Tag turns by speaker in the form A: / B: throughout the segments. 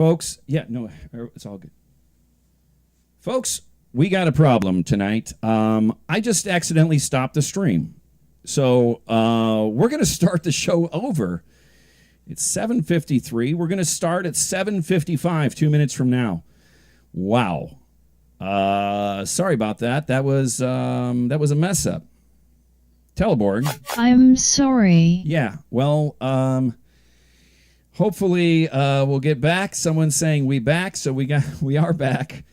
A: Folks, yeah, no, it's all good. Folks, we got a problem tonight. I just accidentally stopped the stream. So we're going to start the show over. It's 7:53. We're going to start at 7:55, 2 minutes from now. Wow. Sorry about that. That was a mess up. Teleborg.
B: I'm sorry.
A: Yeah, well, hopefully we'll get back. Someone's saying we back, so we are back.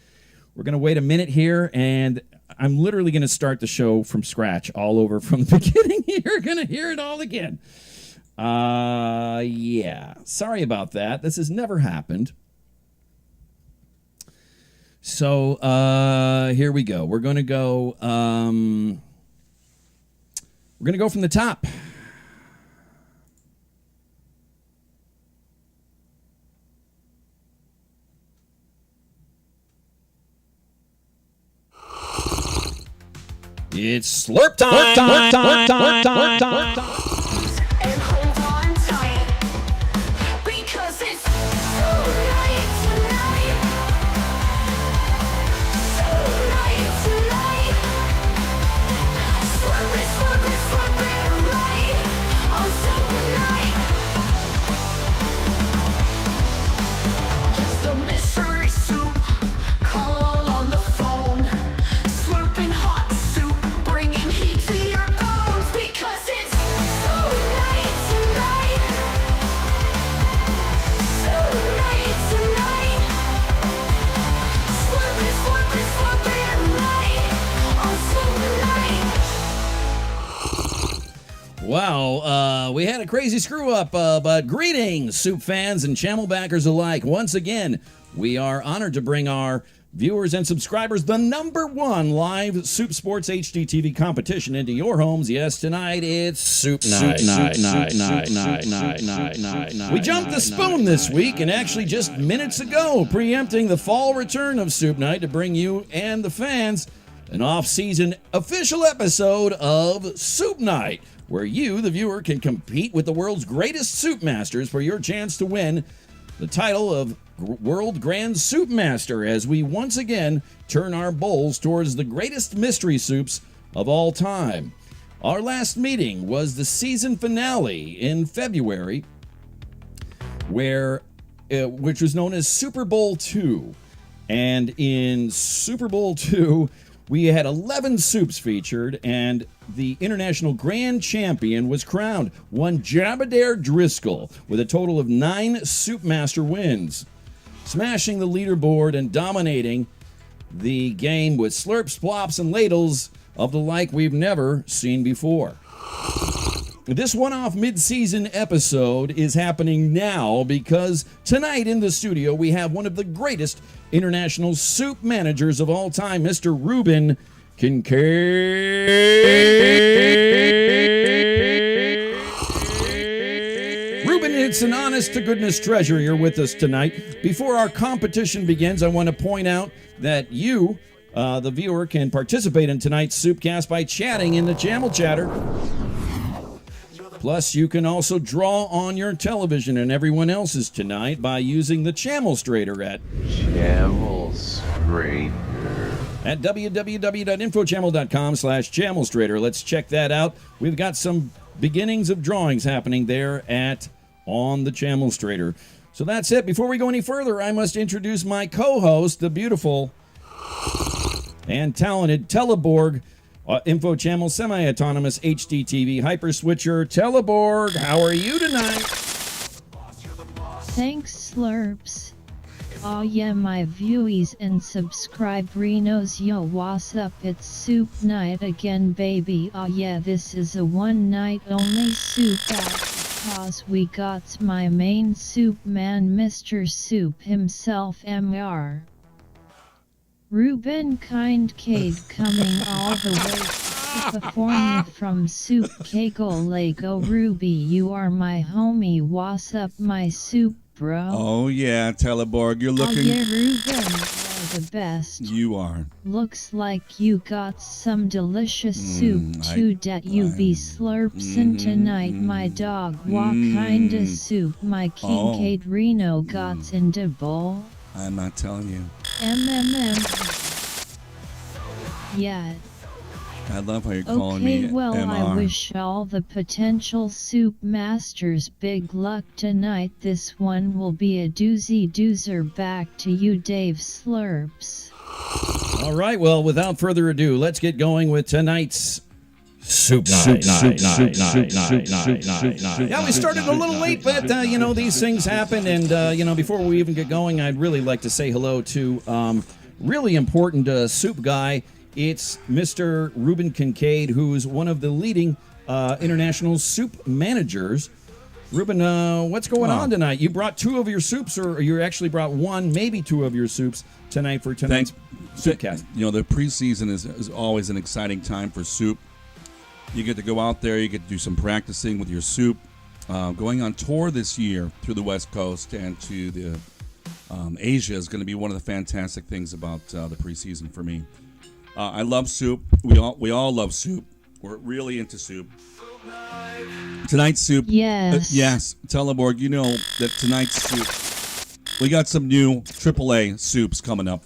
A: We're going to wait a minute here, and I'm literally going to start the show from scratch, all over from the beginning. You're going to hear it all again. Yeah. Sorry about that. This has never happened. So, here we go. We're going to go from the top. It's slurp time. Slurp time.
C: And hold on tight, because it's so right tonight. So right tonight. Slurp it right on Super Night. Just a mystery soup, call on the phone. Slurping hot soup, bringing heat to your bones, because it's so right tonight. So right tonight. Slurp it right on Super Night.
A: Wow, we had a crazy screw up, but greetings, soup fans and channel backers alike. Once again, we are honored to bring our viewers and subscribers the #1 live Soup Sports HDTV competition into your homes. Yes, tonight it's Soup Night. We jumped the spoon this week, and actually just minutes ago, preempting the fall return of Soup Night to bring you and the fans an off-season official episode of Soup Night, where you, the viewer, can compete with the world's greatest soup masters for your chance to win the title of World Grand Soup Master, as we once again turn our bowls towards the greatest mystery soups of all time. Our last meeting was the season finale in February, which was known as Super Bowl II. And in Super Bowl II, we had 11 soups featured, and the international grand champion was crowned, one Jabadair Driscoll, with a total of 9 Soup Master wins, smashing the leaderboard and dominating the game with slurps, plops, and ladles of the like we've never seen before. This one-off mid-season episode is happening now because tonight in the studio we have one of the greatest international soup managers of all time, Mr. Rueben Kincaid. Rueben, it's an honest-to-goodness treasure you're with us tonight. Before our competition begins, I want to point out that you, the viewer, can participate in tonight's Soupcast by chatting in the channel chatter. Plus, you can also draw on your television and everyone else's tonight by using the Chammelstrator at www.infochammel.com/Chammelstrator. Let's check that out. We've got some beginnings of drawings happening there on the Chammelstrator. So that's it. Before we go any further, I must introduce my co-host, the beautiful and talented Teleborg Infochammel semi-autonomous HDTV hyper switcher. Teleborg, how are you tonight?
B: Thanks, Slurps. Oh yeah, my viewies and subscriberinos, yo, what's up? It's Soup Night again, baby. Oh yeah, this is a one night only soup out, cause we got my main soup man, Mr. Soup himself, Mr. Rueben Kincaid, coming all the way to California from Soup Kegel Lego. Ruby, you are my homie. What's up, my soup bro?
D: Oh yeah, Teleborg, you're looking.
B: Oh yeah, Ruben. are the best.
D: You are.
B: Looks like you got some delicious soup too that you be slurpsin' tonight, my dog. What kinda soup my Kincaid Reno got in the bowl?
D: I'm not telling you.
B: Yeah.
D: I love how you're calling me
B: Okay, well,
D: MR.
B: I wish all the potential soup masters big luck tonight. This one will be a doozy doozer. Back to you, Dave Slurps.
A: All right, well, without further ado, let's get going with tonight's Soup Night. Yeah, we started a little late, but, these things happen. And, before we even get going, I'd really like to say hello to really important soup guy. It's Mr. Rueben Kincaid, who's one of the leading international soup managers. Ruben, what's going on tonight? You brought two of your soups, or you actually brought one, maybe two of your soups tonight for tonight's Soupcast.
D: The preseason is always an exciting time for soup. You get to go out there, you get to do some practicing with your soup. Going on tour this year through the West Coast and to the Asia is going to be one of the fantastic things about the preseason for me. I love soup. We all love soup. We're really into soup. Tonight's soup.
B: Yes.
D: Yes. Teleborg, you know that tonight's soup, we got some new AAA soups coming up.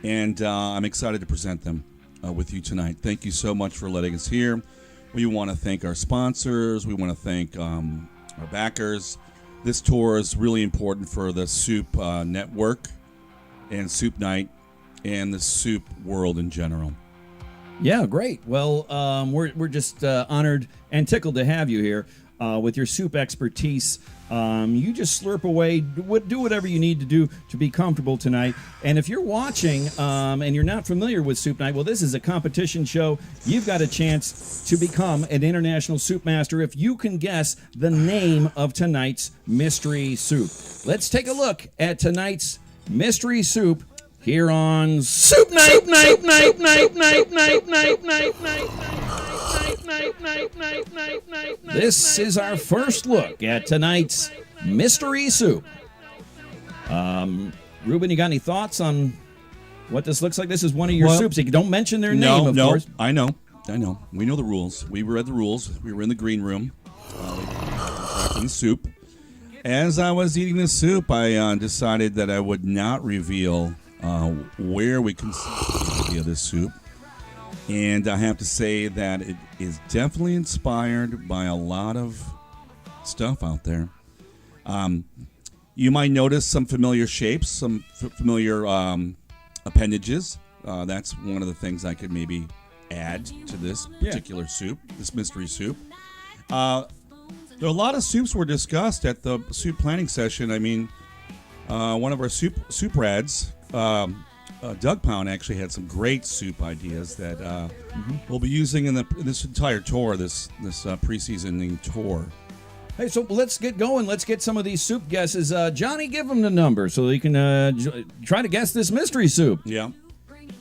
D: And I'm excited to present them with you tonight. Thank you so much for letting us here. We want to thank our sponsors. We want to thank our backers. This tour is really important for the Soup Network and Soup Night and the soup world in general.
A: Yeah, great. Well, we're just honored and tickled to have you here with your soup expertise. You just slurp away, do whatever you need to do to be comfortable tonight. And if you're watching and you're not familiar with Soup Night, well, this is a competition show. You've got a chance to become an international soup master if you can guess the name of tonight's mystery soup. Let's take a look at tonight's mystery soup here on Soup Night. This is our first look at tonight's mystery soup. Ruben, you got any thoughts on what this looks like? This is one of your soups. You don't mention their name, of course.
D: I know. We know the rules. We read the rules. We were in the green room. The soup. As I was eating the soup, I decided that I would not reveal where we conceived this soup. And I have to say that it is definitely inspired by a lot of stuff out there. You might notice some familiar shapes, some familiar appendages. That's one of the things I could maybe add to this particular soup, this mystery soup. There are a lot of soups were discussed at the soup planning session. I mean, one of our soup rads, Doug Pound, actually had some great soup ideas that we'll be using in this entire tour, this preseasoning tour.
A: Hey, so let's get going. Let's get some of these soup guesses. Johnny, give them the number so they can try to guess this mystery soup.
D: Yeah.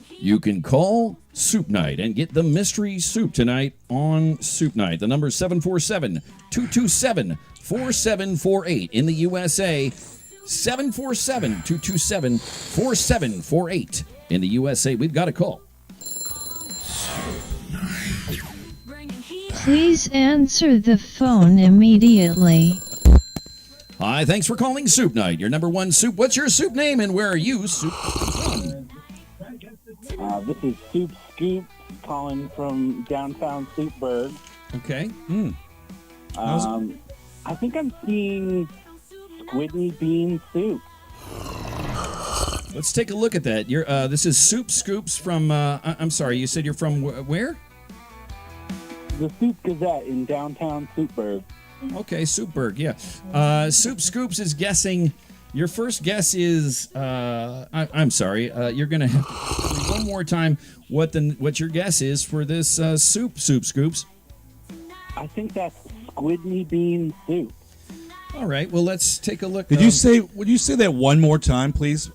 A: You can call Soup Night and get the mystery soup tonight on Soup Night. The number is 747-227-4748 in the USA. 747-227-4748 in the USA. We've got a call.
B: Please answer the phone immediately.
A: Hi, thanks for calling Soup Night. Your number one soup. What's your soup name and where are you soup from?
E: This is Soup Scoop calling from downtown Soupburg.
A: Okay.
E: I think I'm seeing squidney bean soup.
A: Let's take a look at that. This is Soup Scoops from, I'm sorry, you said you're from where?
E: The Soup Gazette in downtown Soupburg.
A: Okay, Soupburg, yeah. Soup Scoops is guessing. Your first guess is, I'm sorry, you're going to have to tell me one more time what your guess is for this Soup Scoops.
E: I think that's squidney bean soup.
A: All right, well, let's take a look.
D: Would you say that one more time, please?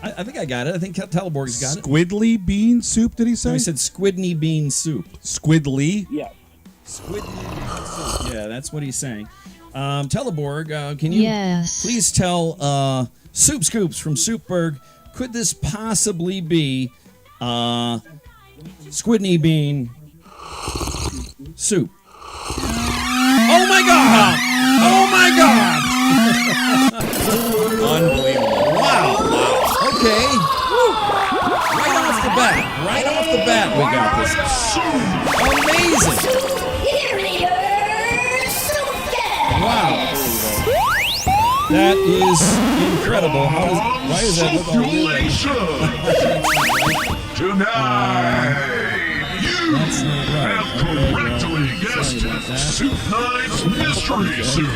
A: I think I got it. I think Teleborg's got it.
D: Squidly bean soup, did he say?
A: I said squidney bean soup.
D: Squidly?
E: Yes.
A: Squidney bean soup. Yeah, that's what he's saying. Teleborg, can you
B: Yes.
A: please tell Soup Scoops from Soupberg. Could this possibly be squidney bean soup? Oh my God! Oh my God!
D: Unbelievable.
A: Wow! Okay. Woo. Right off the bat, we got this. Amazing! Wow! That is incredible. Why does that look all weird?
F: Tonight, you
A: That's not right.
F: have correctly guessed Soup Nite's mystery soup,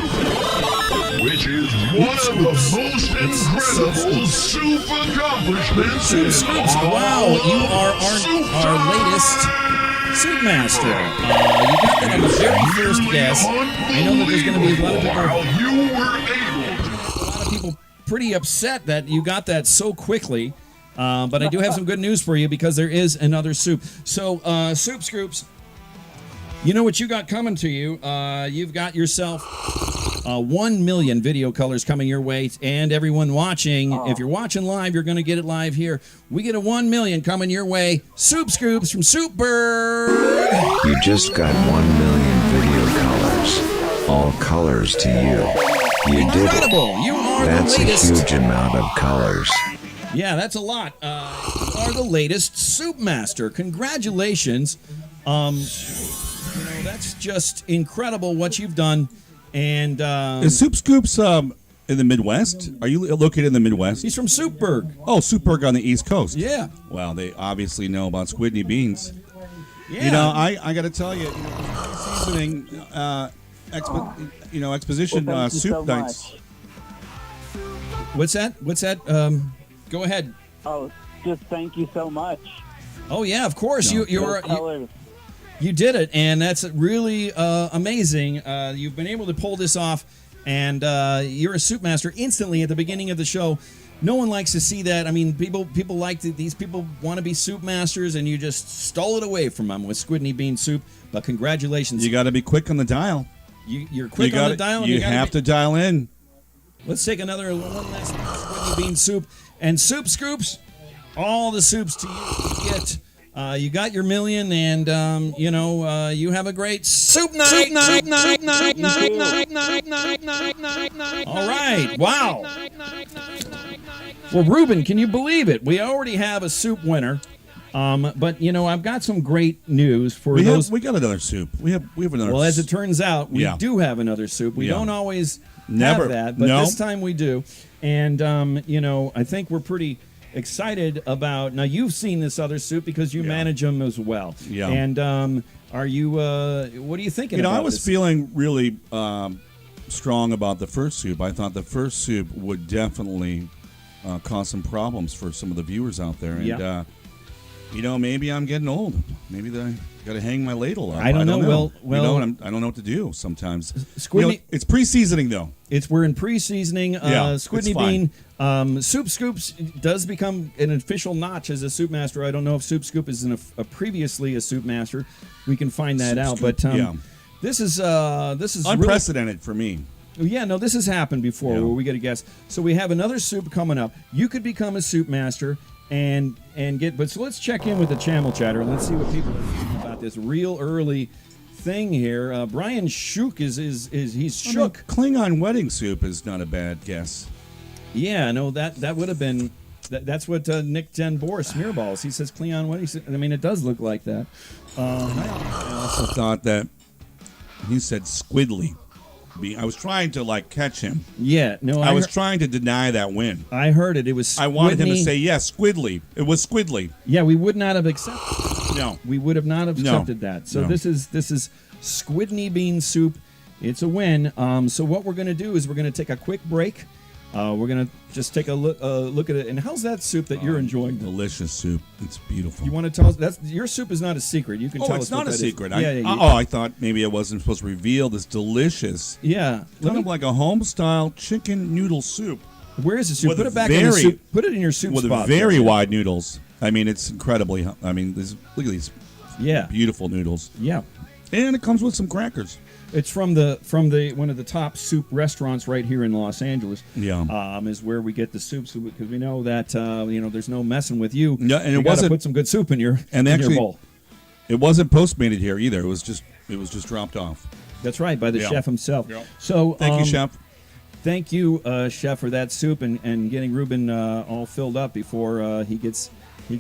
F: which is one of the most incredible soup accomplishments
A: Soup
F: in
A: Scoops.
F: all
A: Wow, you are
F: Soup
A: our
F: Time.
A: latest Soup Master. You got that on the very first guess. I know that there's going to be a lot of people.
F: How you were able to
A: A lot of people pretty upset that you got that so quickly. But I do have some good news for you because there is another soup. So, Soup Scoops, you know what you got coming to you? You've got yourself 1 million video colors coming your way. And everyone watching, if you're watching live, you're going to get it live here. We get a 1 million coming your way. Soup Scoops from Soupberg.
G: You just got 1 million video colors. All colors to you. You did it.
A: Incredible. You are
G: That's
A: the
G: a
A: latest.
G: huge amount of colors.
A: Yeah, that's a lot. You are the latest Soup Master. Congratulations. That's just incredible what you've done. And
D: Is Soup Scoops in the Midwest? Are you located in the Midwest?
A: he's from Soupberg.
D: Oh, Soupberg on the East Coast.
A: Yeah.
D: Well, they obviously know about squidney beans.
A: Yeah.
D: You know, I got to tell you, seasoning, exposition
E: Well, thank you
D: soup
E: so
D: nights.
E: much.
A: What's that? Go ahead.
E: Oh, just thank you so much.
A: Oh yeah, of course.
D: No.
A: You
E: Colors.
A: did it, and that's really amazing. You've been able to pull this off, and you're a Soup Master instantly at the beginning of the show. No one likes to see that. I mean, people like these people want to be Soup Masters, and you just stole it away from them with squidney bean soup. But congratulations,
D: You got to be quick on the dial.
A: you're quick
D: you
A: on
D: gotta,
A: the dial. and
D: You
A: gotta
D: have
A: be-
D: to dial in.
A: Let's take one last squidney bean soup and Soup Scoops. All the soups to you get. You got your million, and you have a great soup night. All right, wow. Well, Ruben, can you believe it? We already have a soup winner. But I've got some great news for those.
D: We got another soup. We have another.
A: Well, as it turns out, we
D: Yeah.
A: do have another soup. We
D: Yeah.
A: don't always
D: Never.
A: have that, but
D: No.
A: this time we do. And I think we're pretty excited about. Now, you've seen this other soup because you
D: Yeah.
A: manage them as well.
D: Yeah.
A: And are you? What are you thinking?
D: I
A: about
D: was
A: this?
D: feeling really strong about the first soup. I thought the first soup would definitely cause some problems for some of the viewers out there. And
A: Yeah.
D: maybe I'm getting old. Maybe I got to hang my ladle up.
A: I don't know. Well,
D: I don't know what to do sometimes.
A: Squidney-
D: It's pre-seasoning though.
A: We're in pre-seasoning.
D: Yeah, it's
A: Squidney
D: fine.
A: bean. Soup Scoops does become an official notch as a Soup Master. I don't know if Soup Scoop is previously a Soup Master. We can find that
D: Soup
A: out.
D: Scoop,
A: But
D: yeah.
A: this is really.
D: Unprecedented for me.
A: Yeah, no, this has happened before
D: Yeah.
A: where we get a guess. So we have another soup coming up. You could become a Soup Master and get. But so let's check in with the channel chatter and let's see what people are thinking about this real early thing here. Brian Shook is he's shook.
D: Klingon wedding soup is not a bad guess.
A: Yeah, no, that would have been. That's what Nick Den Boer Smearballs. He says Cleon. What he said. I mean, it does look like that.
D: I also thought that he said squidly. I was trying to catch him.
A: Yeah, no,
D: I was trying to deny that win.
A: I heard it. It was.
D: I wanted him to
A: Squidney.
D: say yes, squidly. It was squidly.
A: Yeah, we would not have accepted.
D: No.
A: We would have not
D: No.
A: accepted that. So
D: No.
A: this is squidney bean soup. It's a win. So what we're going to do is we're going to take a quick break. We're going to just take a look at it. And how's that soup that you're enjoying?
D: Delicious soup. It's beautiful.
A: You want to tell us? That's your soup is not a secret. You can tell
D: it's
A: us.
D: not
A: what
D: a
A: that is.
D: secret.
A: Yeah,
D: I thought maybe I wasn't supposed to reveal this delicious,
A: yeah.
D: kind of like a home-style chicken noodle soup
A: Where is the soup?
D: with
A: Put
D: a
A: it back in the
D: very-
A: soup. Put it in your soup
D: with
A: spot.
D: very
A: there.
D: wide noodles. I mean, it's incredibly. Look at these
A: Yeah.
D: beautiful noodles,
A: Yeah.
D: and it comes with some crackers.
A: It's from the one of the top soup restaurants right here in Los Angeles.
D: Yeah.
A: Is where we get the soups because we know that there's no messing with you.
D: Yeah, and
A: you
D: it
A: gotta
D: wasn't
A: put some good soup in your
D: actually,
A: your bowl.
D: It wasn't postmated here either. It was just dropped off.
A: That's right, by the chef himself.
D: Yeah.
A: So
D: thank you, chef.
A: Thank you, chef, for that soup and getting Ruben all filled up before he gets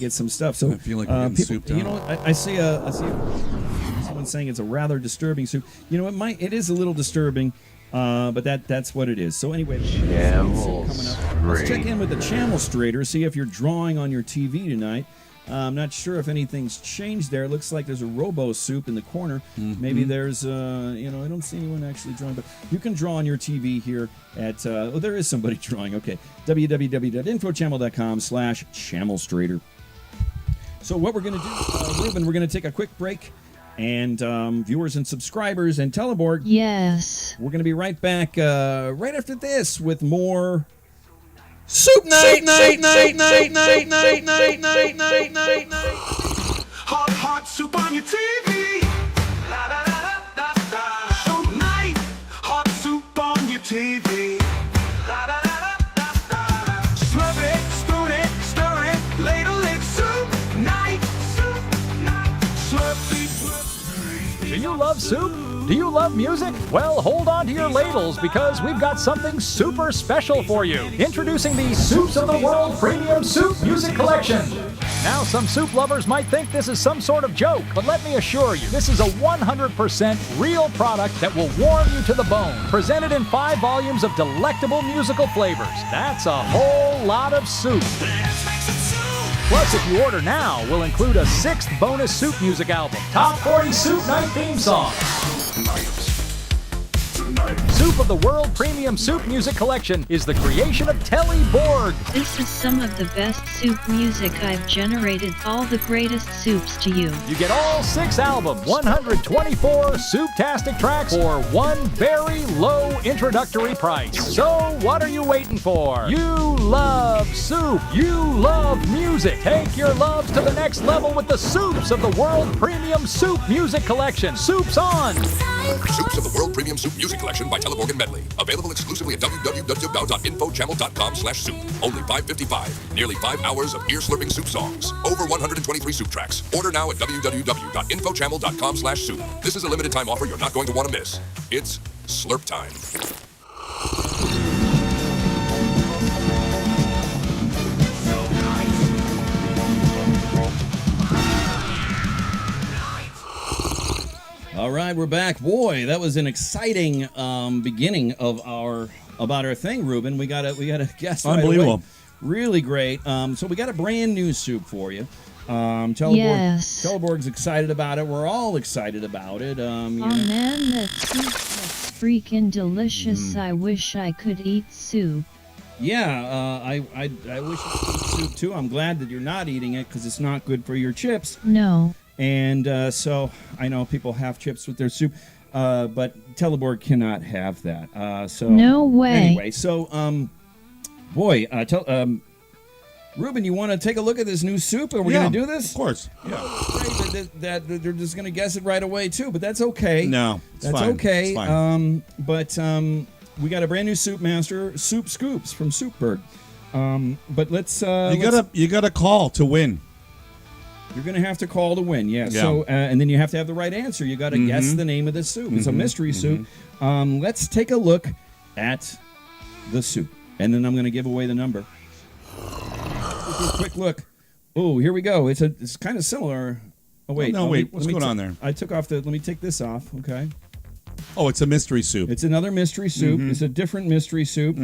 A: some stuff. So
D: I feel like we're getting souped up.
A: I see someone saying it's a rather disturbing soup. It is a little disturbing, but that's what it is. So anyway,
G: Camel
A: coming up. Let's check in with the Channel Strader, see if you're drawing on your TV tonight. I'm not sure if anything's changed there. It looks like there's a Robo soup in the corner. Maybe there's, I don't see anyone actually drawing, but you can draw on your TV here at, there is somebody drawing. Okay, www.infochammel.com/Channel Strader. So what we're going to do, Ruben, we're going to take a quick break. And viewers and subscribers and Teleborg.
B: Yes.
A: We're going to be right back right after this with more Soup Night.
C: Hot soup on your TV. La, da, da, da, da, da. Soup night. Hot soup on your TV. La, da, da, da, da, da. Slurp it, spoon it, stir it, ladle it. Soup night. Soup night. Slurpy, slurp.
H: Do you love soup? Do you love music? Well, hold on to your ladles because we've got something super special for you. Introducing the Soups of the World Premium Soup Music Collection. Now, some soup lovers might think this is some sort of joke, but let me assure you, this is a 100% real product that will warm you to the bone. Presented in 5 volumes of delectable musical flavors. That's a whole lot of soup. Plus, if you order now, we'll include a 6th bonus soup music album. Top 40 Soup Night theme song. Soup of the World Premium Soup Music Collection is the creation of TELEBORG.
B: This is some of the best soup music I've generated. All the greatest soups to you.
H: You get all 6 albums, 124 soup-tastic tracks for one very low introductory price. So what are you waiting for? You love soup. You love music. Take your loves to the next level with the Soups of the World Premium Soup Music Collection. Soups on!
I: Soups of the World Premium Soup Music Collection by TELEBORG and Medley. Available exclusively at www.infochammel.com/soup. Only $5.55. Nearly 5 hours of ear-slurping soup songs. Over 123 soup tracks. Order now at www.infochammel.com/soup. This is a limited time offer you're not going to want to miss. It's slurp time.
A: All right, we're back. Boy, that was an exciting beginning of our thing, Ruben. We got a guest.
D: Unbelievable.
A: Right away. Really great. So we got a brand new soup for you.
B: Yes.
A: Teleborg's excited about it. We're all excited about it.
B: Man, that soup looks freaking delicious. I wish I could eat soup.
A: Yeah, I wish you could eat soup too. I'm glad that you're not eating it because it's not good for your chips.
B: No.
A: And so I know people have chips with their soup, but Teleborg cannot have that. So
B: no way.
A: Anyway, so Ruben, you want to take a look at this new soup? Are we going to do this?
D: Of course. Yeah.
A: That they're just going to guess it right away too, but that's okay.
D: No, it's
A: that's
D: fine.
A: okay.
D: It's fine.
A: But we got a brand new soup master, Soup Scoops from Soupberg. But let's
D: you got to call to win.
A: You're going to have to call to win, yeah.
D: Yeah.
A: So, and then you have to have the right answer. You got to guess the name of the soup. It's a mystery soup. Let's take a look at the soup, and then I'm going to give away the number. Quick look. Oh, here we go. It's kind of similar. Oh wait,
D: what's going on there?
A: I took off the. Let me take this off. Okay.
D: Oh, it's a mystery soup.
A: It's another mystery soup. It's a different mystery soup.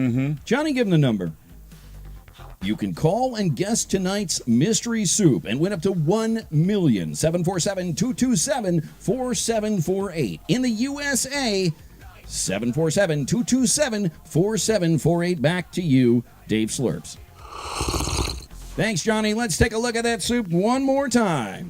A: Johnny, give him the number. You can call and guess tonight's mystery soup and win up to $1,747,227-4748. In the USA, 747-227-4748. Back to you, Dave Slurps. Thanks, Johnny. Let's take a look at that soup one more time.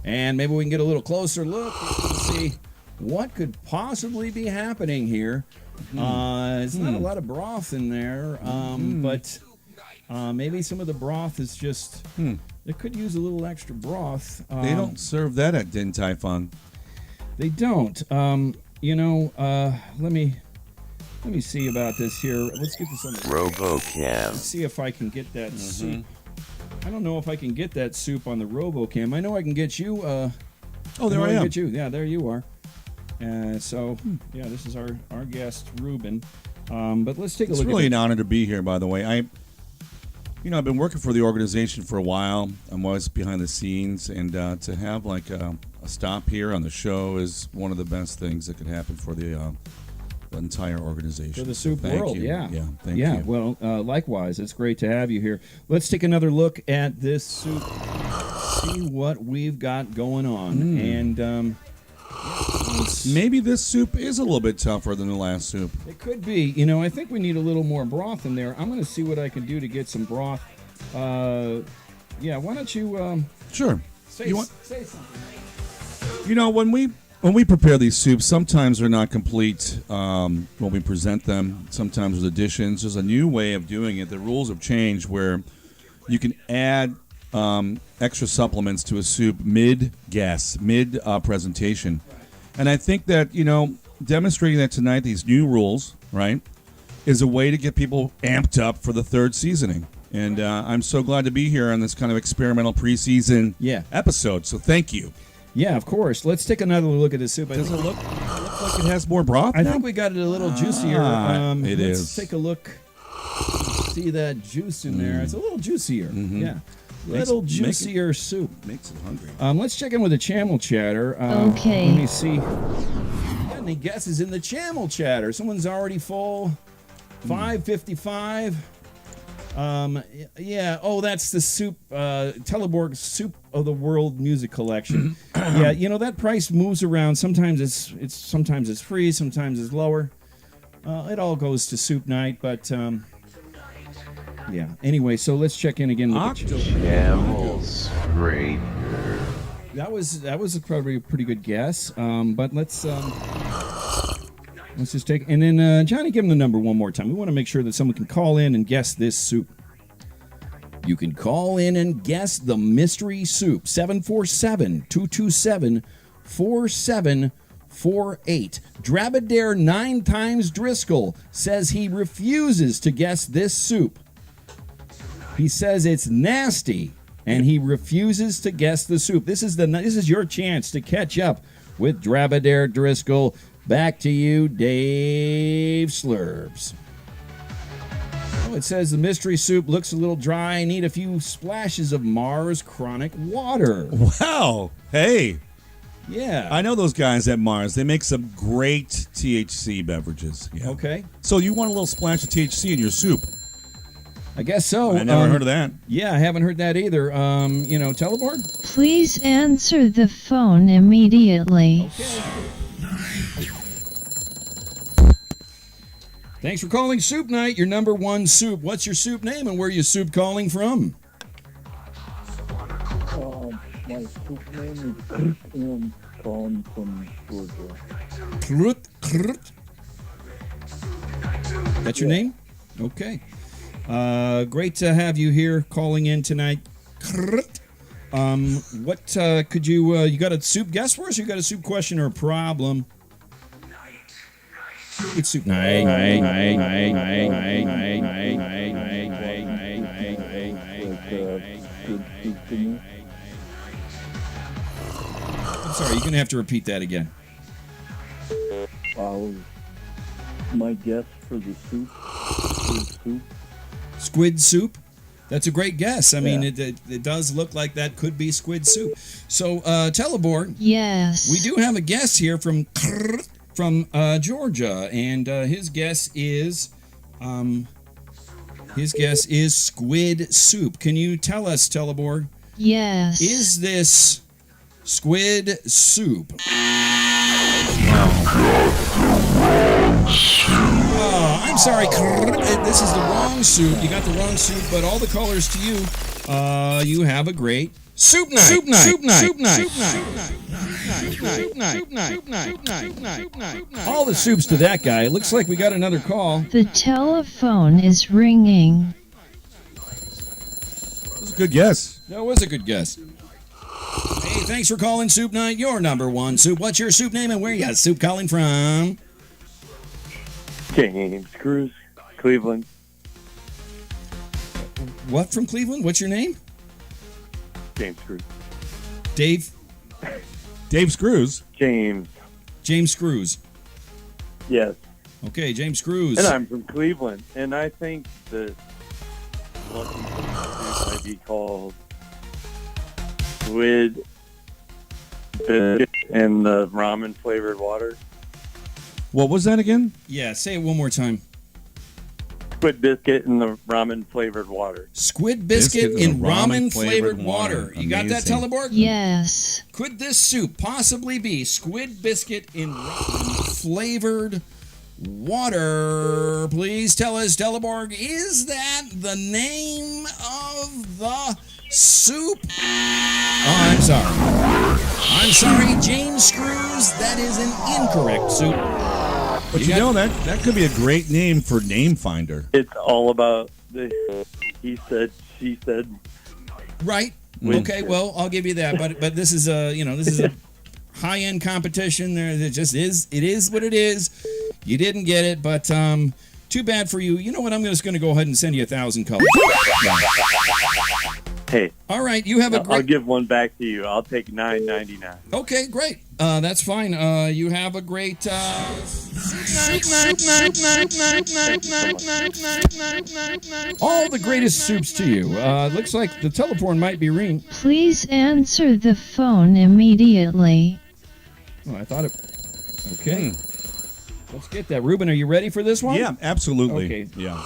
A: And maybe we can get a little closer look and see what could possibly be happening here. It's not a lot of broth in there, but maybe some of the broth is just... It could use a little extra broth.
D: They don't serve that at Din Tai Fung.
A: They don't. Let me see about this here. Let's get this on the
G: RoboCam.
A: Let's see if I can get that soup. I don't know if I can get that soup on the RoboCam. I know I can get you.
D: There I am.
A: Get you. Yeah, there you are. Yeah, this is our guest, Rueben. But let's take a look.
D: It's really
A: at
D: an honor to be here, by the way. I've been working for the organization for a while. I'm always behind the scenes, and to have like a stop here on the show is one of the best things that could happen for the entire organization.
A: For the soup
D: Thank
A: world,
D: you.
A: yeah.
D: Thank you.
A: Well, likewise, it's great to have you here. Let's take another look at this soup, see what we've got going on. And
D: maybe this soup is a little bit tougher than the last soup.
A: it could be. I think we need a little more broth in there. I'm going to see what I can do to get some broth. Why don't you
D: Sure.
A: say something?
D: When we prepare these soups, sometimes they're not complete when we present them. Sometimes there's additions. There's a new way of doing it. The rules have changed where you can add extra supplements to a soup mid-presentation. And I think that, demonstrating that tonight, these new rules, right, is a way to get people amped up for the third seasoning. And I'm so glad to be here on this kind of experimental preseason episode. So thank you.
A: Yeah, of course. Let's take another look at this soup.
D: Does it look like it has more broth?
A: I think we got it a little juicier.
D: It
A: let's
D: is.
A: take a look. See that juice in there? It's a little juicier. Yeah, little juicier soup.
D: Makes it hungry.
A: Let's check in with the Chamel Chatter.
B: Okay.
A: Let me see. Got any guesses in the Chamel Chatter? Someone's already full. 5:55. That's the soup, Teleborg Soup of the World Music Collection. That price moves around. Sometimes it's free, sometimes it's lower. It all goes to Soup Night, but Anyway, so let's check in again with the
G: Camel Scraper.
A: That was probably a pretty good guess. But let's just take, and then Johnny, give him the number one more time. We want to make sure that someone can call in and guess this soup. You can call in and guess the mystery soup. 747-227-4748. Drabadare 9 times Driscoll says he refuses to guess this soup. He says it's nasty, and he refuses to guess the soup. This is your chance to catch up with Drabadare Driscoll. Back to you, Dave Slurps. Oh, it says the mystery soup looks a little dry. Need a few splashes of Mars Chronic water.
D: Wow. Hey.
A: Yeah.
D: I know those guys at Mars. They make some great THC beverages. Yeah.
A: Okay.
D: So you want a little splash of THC in your soup?
A: I guess so.
D: I never heard of that.
A: Yeah, I haven't heard that either. Teleborg?
B: Please answer the phone immediately.
A: Okay. Thanks for calling Soup Night, your number one soup. What's your soup name and where are you soup calling from?
E: My soup name is Chris and calling from Georgia.
A: Krut. That's your name? Okay. Great to have you here calling in tonight. Krut. What could you got a soup guess for us? You got a soup question or a problem? It's Soup Night. I'm sorry, you're going to have to repeat that again.
E: My guess for the soup is soup.
A: Squid soup? That's a great guess. I mean, it does look like that could be squid soup. So, Teleborg.
B: Yes.
A: We do have a guest here from Georgia, and his guess is squid soup. Can you tell us, Teleborg?
B: Yes.
A: Is this squid soup? Oh, I'm sorry. This is the wrong soup. You got the wrong soup, but all the colors to you. You have a great soup night. Soup night. Soup night. Soup night. Soup night. All the soups to that guy. It looks like we got another call.
B: The telephone is ringing.
D: That was a good guess.
A: That was a good guess. Hey, thanks for calling Soup Night, your number one soup. What's your soup name and where you soup calling from?
E: James Cruz, Cleveland.
A: What from Cleveland? What's your name?
E: James Cruz.
A: Dave?
D: Dave Screws.
E: James.
A: James Screws.
E: Yes.
A: Okay, James Screws.
E: And I'm from Cleveland. And I think that lucky soup might be called squid biscuit and the ramen flavored water.
D: What was that again?
A: Yeah, say it one more time.
E: Squid biscuit and the ramen flavored water.
A: Squid biscuit in ramen flavored water. You got that,
D: Amazing.
A: Teleborg?
B: Yes.
A: Could this soup possibly be squid biscuit in ramen flavored water? Please tell us, Teleborg, is that the name of the soup? Oh, I'm sorry. I'm sorry, James Screws. That is an incorrect soup.
D: But you know that could be a great name for Name Finder.
E: It's all about the he said, she said.
A: Right. Okay, well, I'll give you that. But this is this is a high-end competition. It just is. It is what it is. You didn't get it, but too bad for you. You know what? I'm just going to go ahead and send you 1,000 colors.
E: Hey.
A: All right, you have a great...
E: I'll give one back to you. I'll take $9.99.
A: Okay, great. That's fine. You have a great all the greatest soups to you. Looks like the telephone might be ringing.
B: Please answer the phone immediately.
A: Oh, I thought it... Okay. Let's get that. Ruben, are you ready for this one?
D: Yeah, absolutely.
A: Okay.
D: Yeah.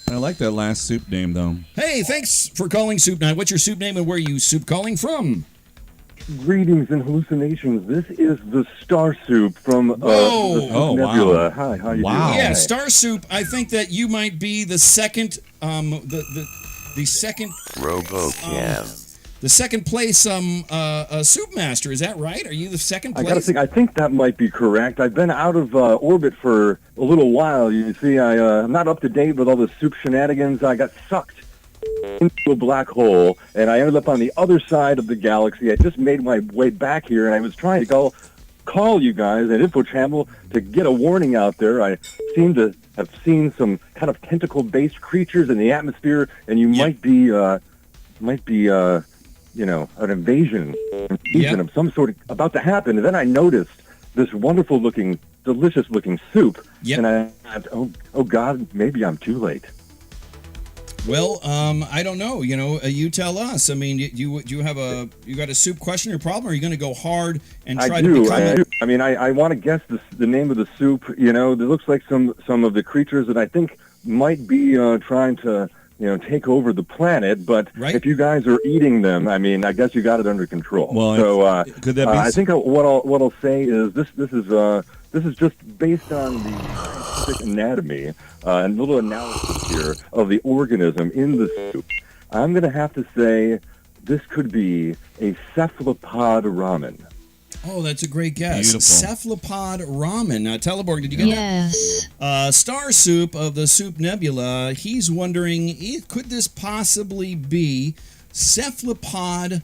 D: I like that last soup name, though.
A: Hey, thanks for calling Soup Night. What's your soup name and where are you soup calling from?
E: Greetings and hallucinations. This is the Star Soup from the
A: Whoa.
E: Nebula.
D: Wow.
E: Hi, how you
D: Wow.
E: doing?
A: Yeah, Star Soup. I think that you might be the second, the second, the second place soup master. Is that right? Are you the second
E: I
A: place?
E: gotta think. I think that might be correct. I've been out of orbit for a little while. You see, I'm not up to date with all the soup shenanigans. I got sucked into a black hole, and I ended up on the other side of the galaxy. I just made my way back here, and I was trying to call you guys at Infochammel to get a warning out there. I seem to have seen some kind of tentacle-based creatures in the atmosphere, and you might be an invasion of some sort about to happen. And then I noticed this wonderful-looking, delicious-looking soup, and I thought, oh God, maybe I'm too late.
A: Well, I don't know. You tell us. I mean, you got a soup question or problem? Or are you going to go hard and try to become it?
E: I mean, I want to guess the name of the soup. It looks like some of the creatures that I think might be trying to take over the planet. But if you guys are eating them, I mean, I guess you got it under control.
D: Well,
E: so
D: could that be?
E: I think what I'll say is this is just based on the scientific anatomy and a little analysis here of the organism in the soup. I'm going to have to say this could be a cephalopod ramen.
A: Oh, that's a great guess.
D: Beautiful.
A: Cephalopod ramen. Now, Teleborg, did you get
B: Yes.
A: that? Star Soup of the Soup Nebula, he's wondering, could this possibly be cephalopod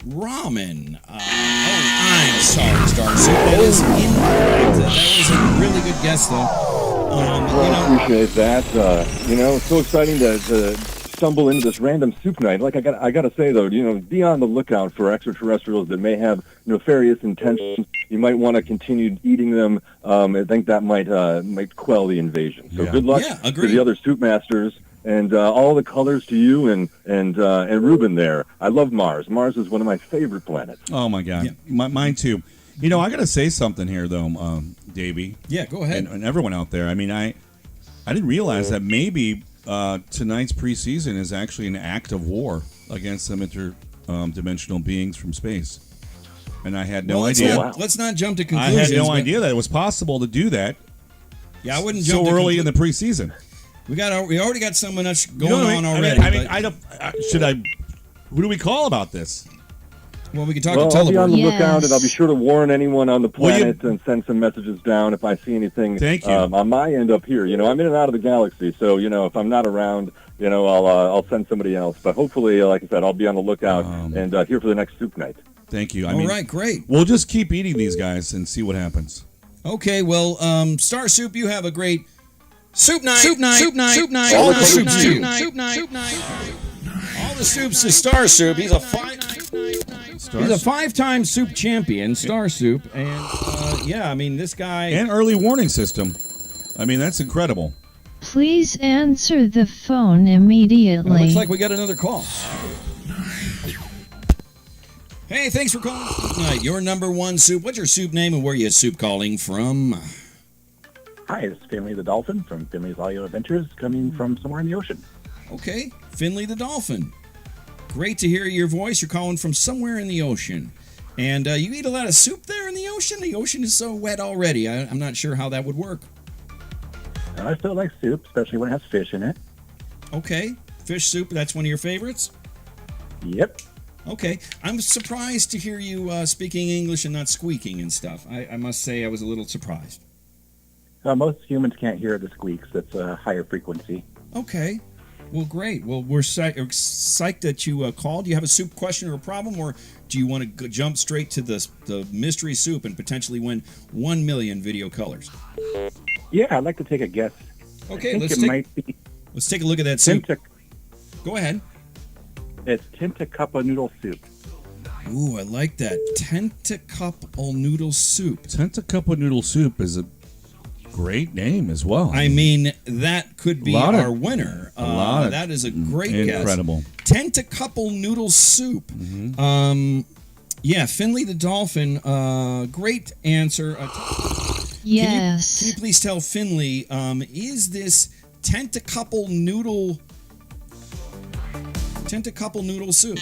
A: ramen? I'm sorry, Star Soup. That is incorrect. That was a really good guess, though.
E: I appreciate that. It's so exciting to stumble into this random soup night. Like I got to say though, be on the lookout for extraterrestrials that may have nefarious intentions. You might want to continue eating them. I think that might quell the invasion. So good luck to the other soup masters, and all the colors to you and Ruben there. I love Mars. Mars is one of my favorite planets.
D: Oh my God, mine too. I got to say something here though, Davey.
A: Yeah, go ahead.
D: And everyone out there. I mean, I didn't realize that maybe tonight's preseason is actually an act of war against some interdimensional beings from space. And I had no idea.
A: Let's not jump to
D: I
A: conclusions.
D: had no idea that it was possible to do that.
A: Yeah, I wouldn't jump
D: so
A: to
D: early in the preseason.
A: We already got so much going
D: You know what I
A: on
D: mean?
A: already.
D: I don't. Who do we call about this?
A: Well, we can talk
E: Well,
A: to
E: I'll be on the
A: Teleborg.
E: lookout, and I'll be sure to warn anyone on the planet and send some messages down if I see anything on my end up here. I'm in and out of the galaxy, so if I'm not around, I'll send somebody else. But hopefully, like I said, I'll be on the lookout and here for the next soup night.
D: Thank you.
A: All right, great.
D: We'll just keep eating these guys and see what happens.
A: Okay, well, Star Soup, you have a great soup night. All the soups to Star Soup. He's a five-time soup champion, Star Soup, and yeah, I mean this guy.
D: And early warning system. I mean that's incredible.
B: Please answer the phone immediately.
A: Well, looks like we got another call. Hey, thanks for calling Soup Night. Your number one soup. What's your soup name and where are you soup calling from?
J: Hi, it's Finley the Dolphin from Finley's Audio Adventures, coming from somewhere in the ocean.
A: Okay, Finley the Dolphin. Great to hear your voice. You're calling from somewhere in the ocean. And you eat a lot of soup there in the ocean? The ocean is so wet already. I'm not sure how that would work.
J: I still like soup, especially when it has fish in it.
A: Okay, fish soup, that's one of your favorites?
J: Yep.
A: Okay, I'm surprised to hear you speaking English and not squeaking and stuff. I must say I was a little surprised.
J: Most humans can't hear the squeaks. That's a higher frequency.
A: Okay. Well, great. Well, we're psyched that you called. Do you have a soup question or a problem, or do you want to jump straight to the mystery soup and potentially win 1 million video colors?
J: Yeah, I'd like to take a guess.
A: Okay,
J: let's
A: take a look at that soup. Go ahead.
J: It's Tentacuppa noodle soup.
A: Ooh, I like that. Tentacuppa noodle soup.
D: Tentacuppa noodle soup is a great name as well.
A: I mean, that could be our winner. That is a great guess.
D: Incredible.
A: Tentacuppa noodle soup.
D: Mm-hmm.
A: Yeah, Finley the Dolphin. Great answer.
B: Yes.
A: Can you please tell Finley, is this Tentacuppa noodle soup?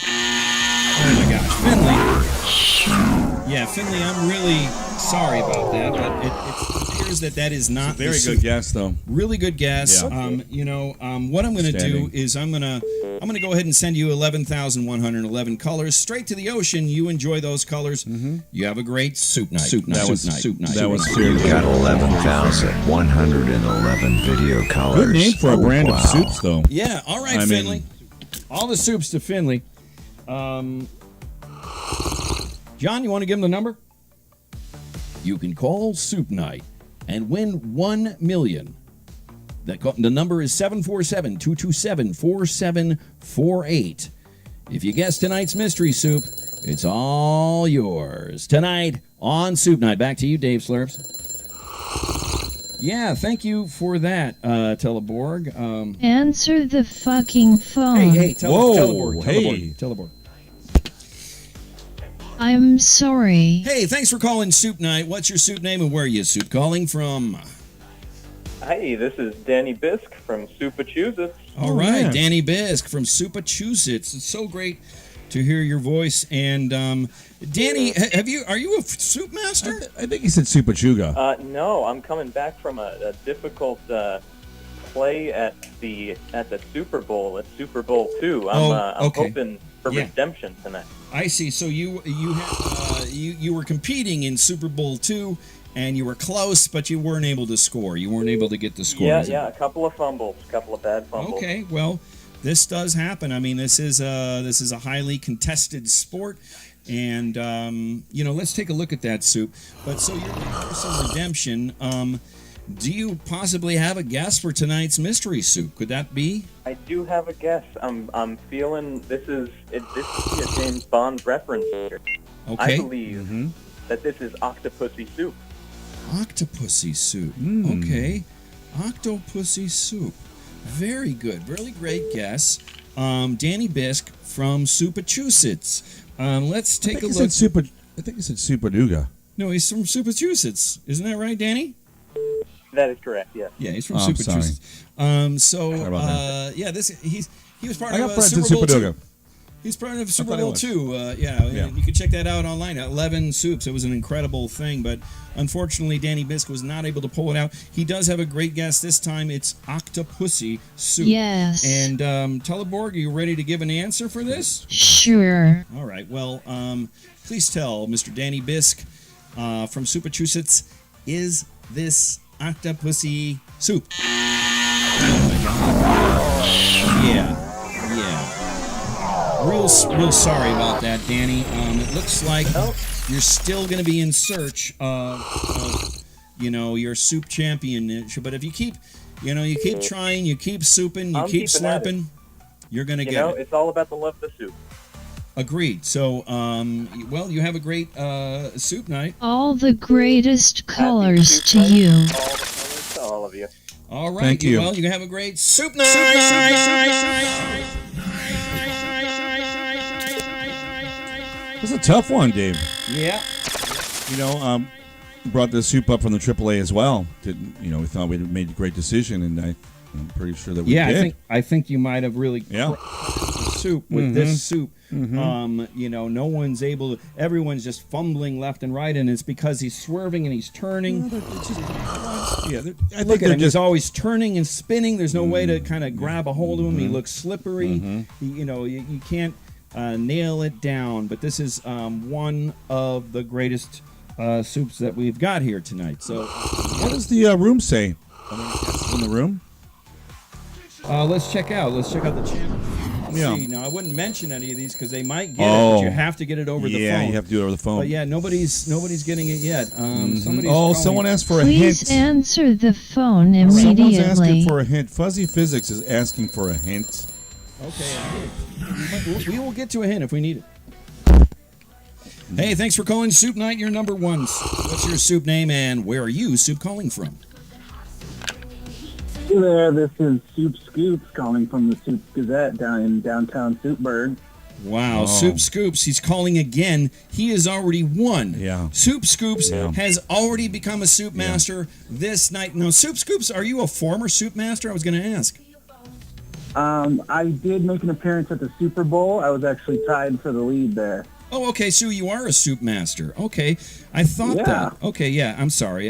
A: Oh my gosh, Finley. Yeah, Finley, I'm really sorry about that, but it appears that is not
D: it's a very good guess, though.
A: Really good guess.
D: Yeah.
A: What I'm going to do is I'm going to go ahead and send you 11,111 colors straight to the ocean. You enjoy those colors. Mm-hmm. You have a great soup night.
D: That was
G: You got 11,111 video colors.
D: Good name for a brand of soups, though.
A: Yeah. All right, Finley. All the soups to Finley. John, you want to give him the number? You can call Soup Night and win 1 million. The number is 747-227-4748. If you guess tonight's mystery soup, it's all yours. Tonight on Soup Night. Back to you, Dave Slurps. Yeah, thank you for that, Teleborg.
B: Answer the fucking phone.
A: Hey, Teleborg.
B: I'm sorry.
A: Hey, thanks for calling Soup Night. What's your soup name and where are you soup calling from?
K: Hi, this is Danny Bisk from Massachusetts.
A: All right, Danny Bisk from Massachusetts. It's so great to hear your voice. And Danny, are you a soup master?
D: I think he said Supachuga.
K: No, I'm coming back from a difficult play at the Super Bowl, at Super Bowl II. I'm hoping for redemption tonight.
A: I see. So you were competing in Super Bowl II, and you were close, but you weren't able to score. You weren't able to get the score.
K: Yeah, a couple of fumbles, a couple of bad fumbles.
A: Okay, well, this does happen. I mean, this is a highly contested sport, and let's take a look at that soup. But so you're looking for some redemption. Do you possibly have a guess for tonight's mystery soup? Could that be?
K: I do have a guess. I'm feeling this is a James Bond reference here.
A: Okay.
K: I believe that this is Octopussy soup.
A: Octopussy soup. Okay. Octopussy soup. Very good. Really great guess. Danny Bisk from Massachusetts. Let's take a look.
D: I think he said Supaduga.
A: No, he's from Massachusetts. Isn't that right, Danny?
K: That is correct. Yes.
A: Yeah, he's from Massachusetts. He was part of Super Bowl II. He's part of Super Bowl II. You can check that out online. 11 soups. It was an incredible thing, but unfortunately, Danny Bisk was not able to pull it out. He does have a great guess this time. It's Octopussy soup.
B: Yes.
A: And Teleborg, are you ready to give an answer for this?
B: Sure.
A: All right. Well, please tell Mr. Danny Bisk from Massachusetts, is this Octopussy soup? Oh my God. Yeah. Real real sorry about that, Danny. It looks like you're still going to be in search of your soup champion. But if you keep trying, you keep souping, you keep slurping, you're going to get it.
K: It's all about the love of the soup.
A: Agreed. So, you have a great soup night.
B: All the greatest colors to you.
K: All the colors to all of you.
A: All right.
D: Thank you.
A: Well, you have a great soup night.
D: It's a tough one, Dave.
A: Yeah.
D: Brought the soup up from the AAA as well. We thought we'd made a great decision, and I'm pretty sure that we did.
A: I think you might have really soup with this soup. No one's able to. Everyone's just fumbling left and right, and it's because he's swerving and he's turning.
D: I think
A: Look at him. He's always turning and spinning. There's no way to kind of grab a hold of him. He looks slippery. You can't nail it down. But this is one of the greatest soups that we've got here tonight. So,
D: what does the room say? In the room?
A: Let's check out the channel. See, now I wouldn't mention any of these because they might get it, but you have to get it over the phone.
D: Yeah, you have to do it over the phone.
A: But yeah, nobody's getting it yet.
D: Someone asked for a
B: Please
D: hint.
B: answer the phone immediately.
D: Someone's asking for a hint. Fuzzy Physics is asking for a hint.
A: Okay, we will get to a hint if we need it. Hey, thanks for calling Soup Night. You're number one. What's your soup name and where are you soup calling from?
J: Hey there, this is Soup Scoops calling from the Soup Gazette down in downtown Soupburg.
A: Wow, Soup Scoops, he's calling again. He has already won.
D: Yeah.
A: Soup Scoops has already become a soup master this night. Now, Soup Scoops, are you a former soup master? I was going to ask.
J: I did make an appearance at the Super Bowl. I was actually tied for the lead there.
A: Oh, okay, so you are a soup master. Okay, I thought that. Okay, yeah, I'm sorry.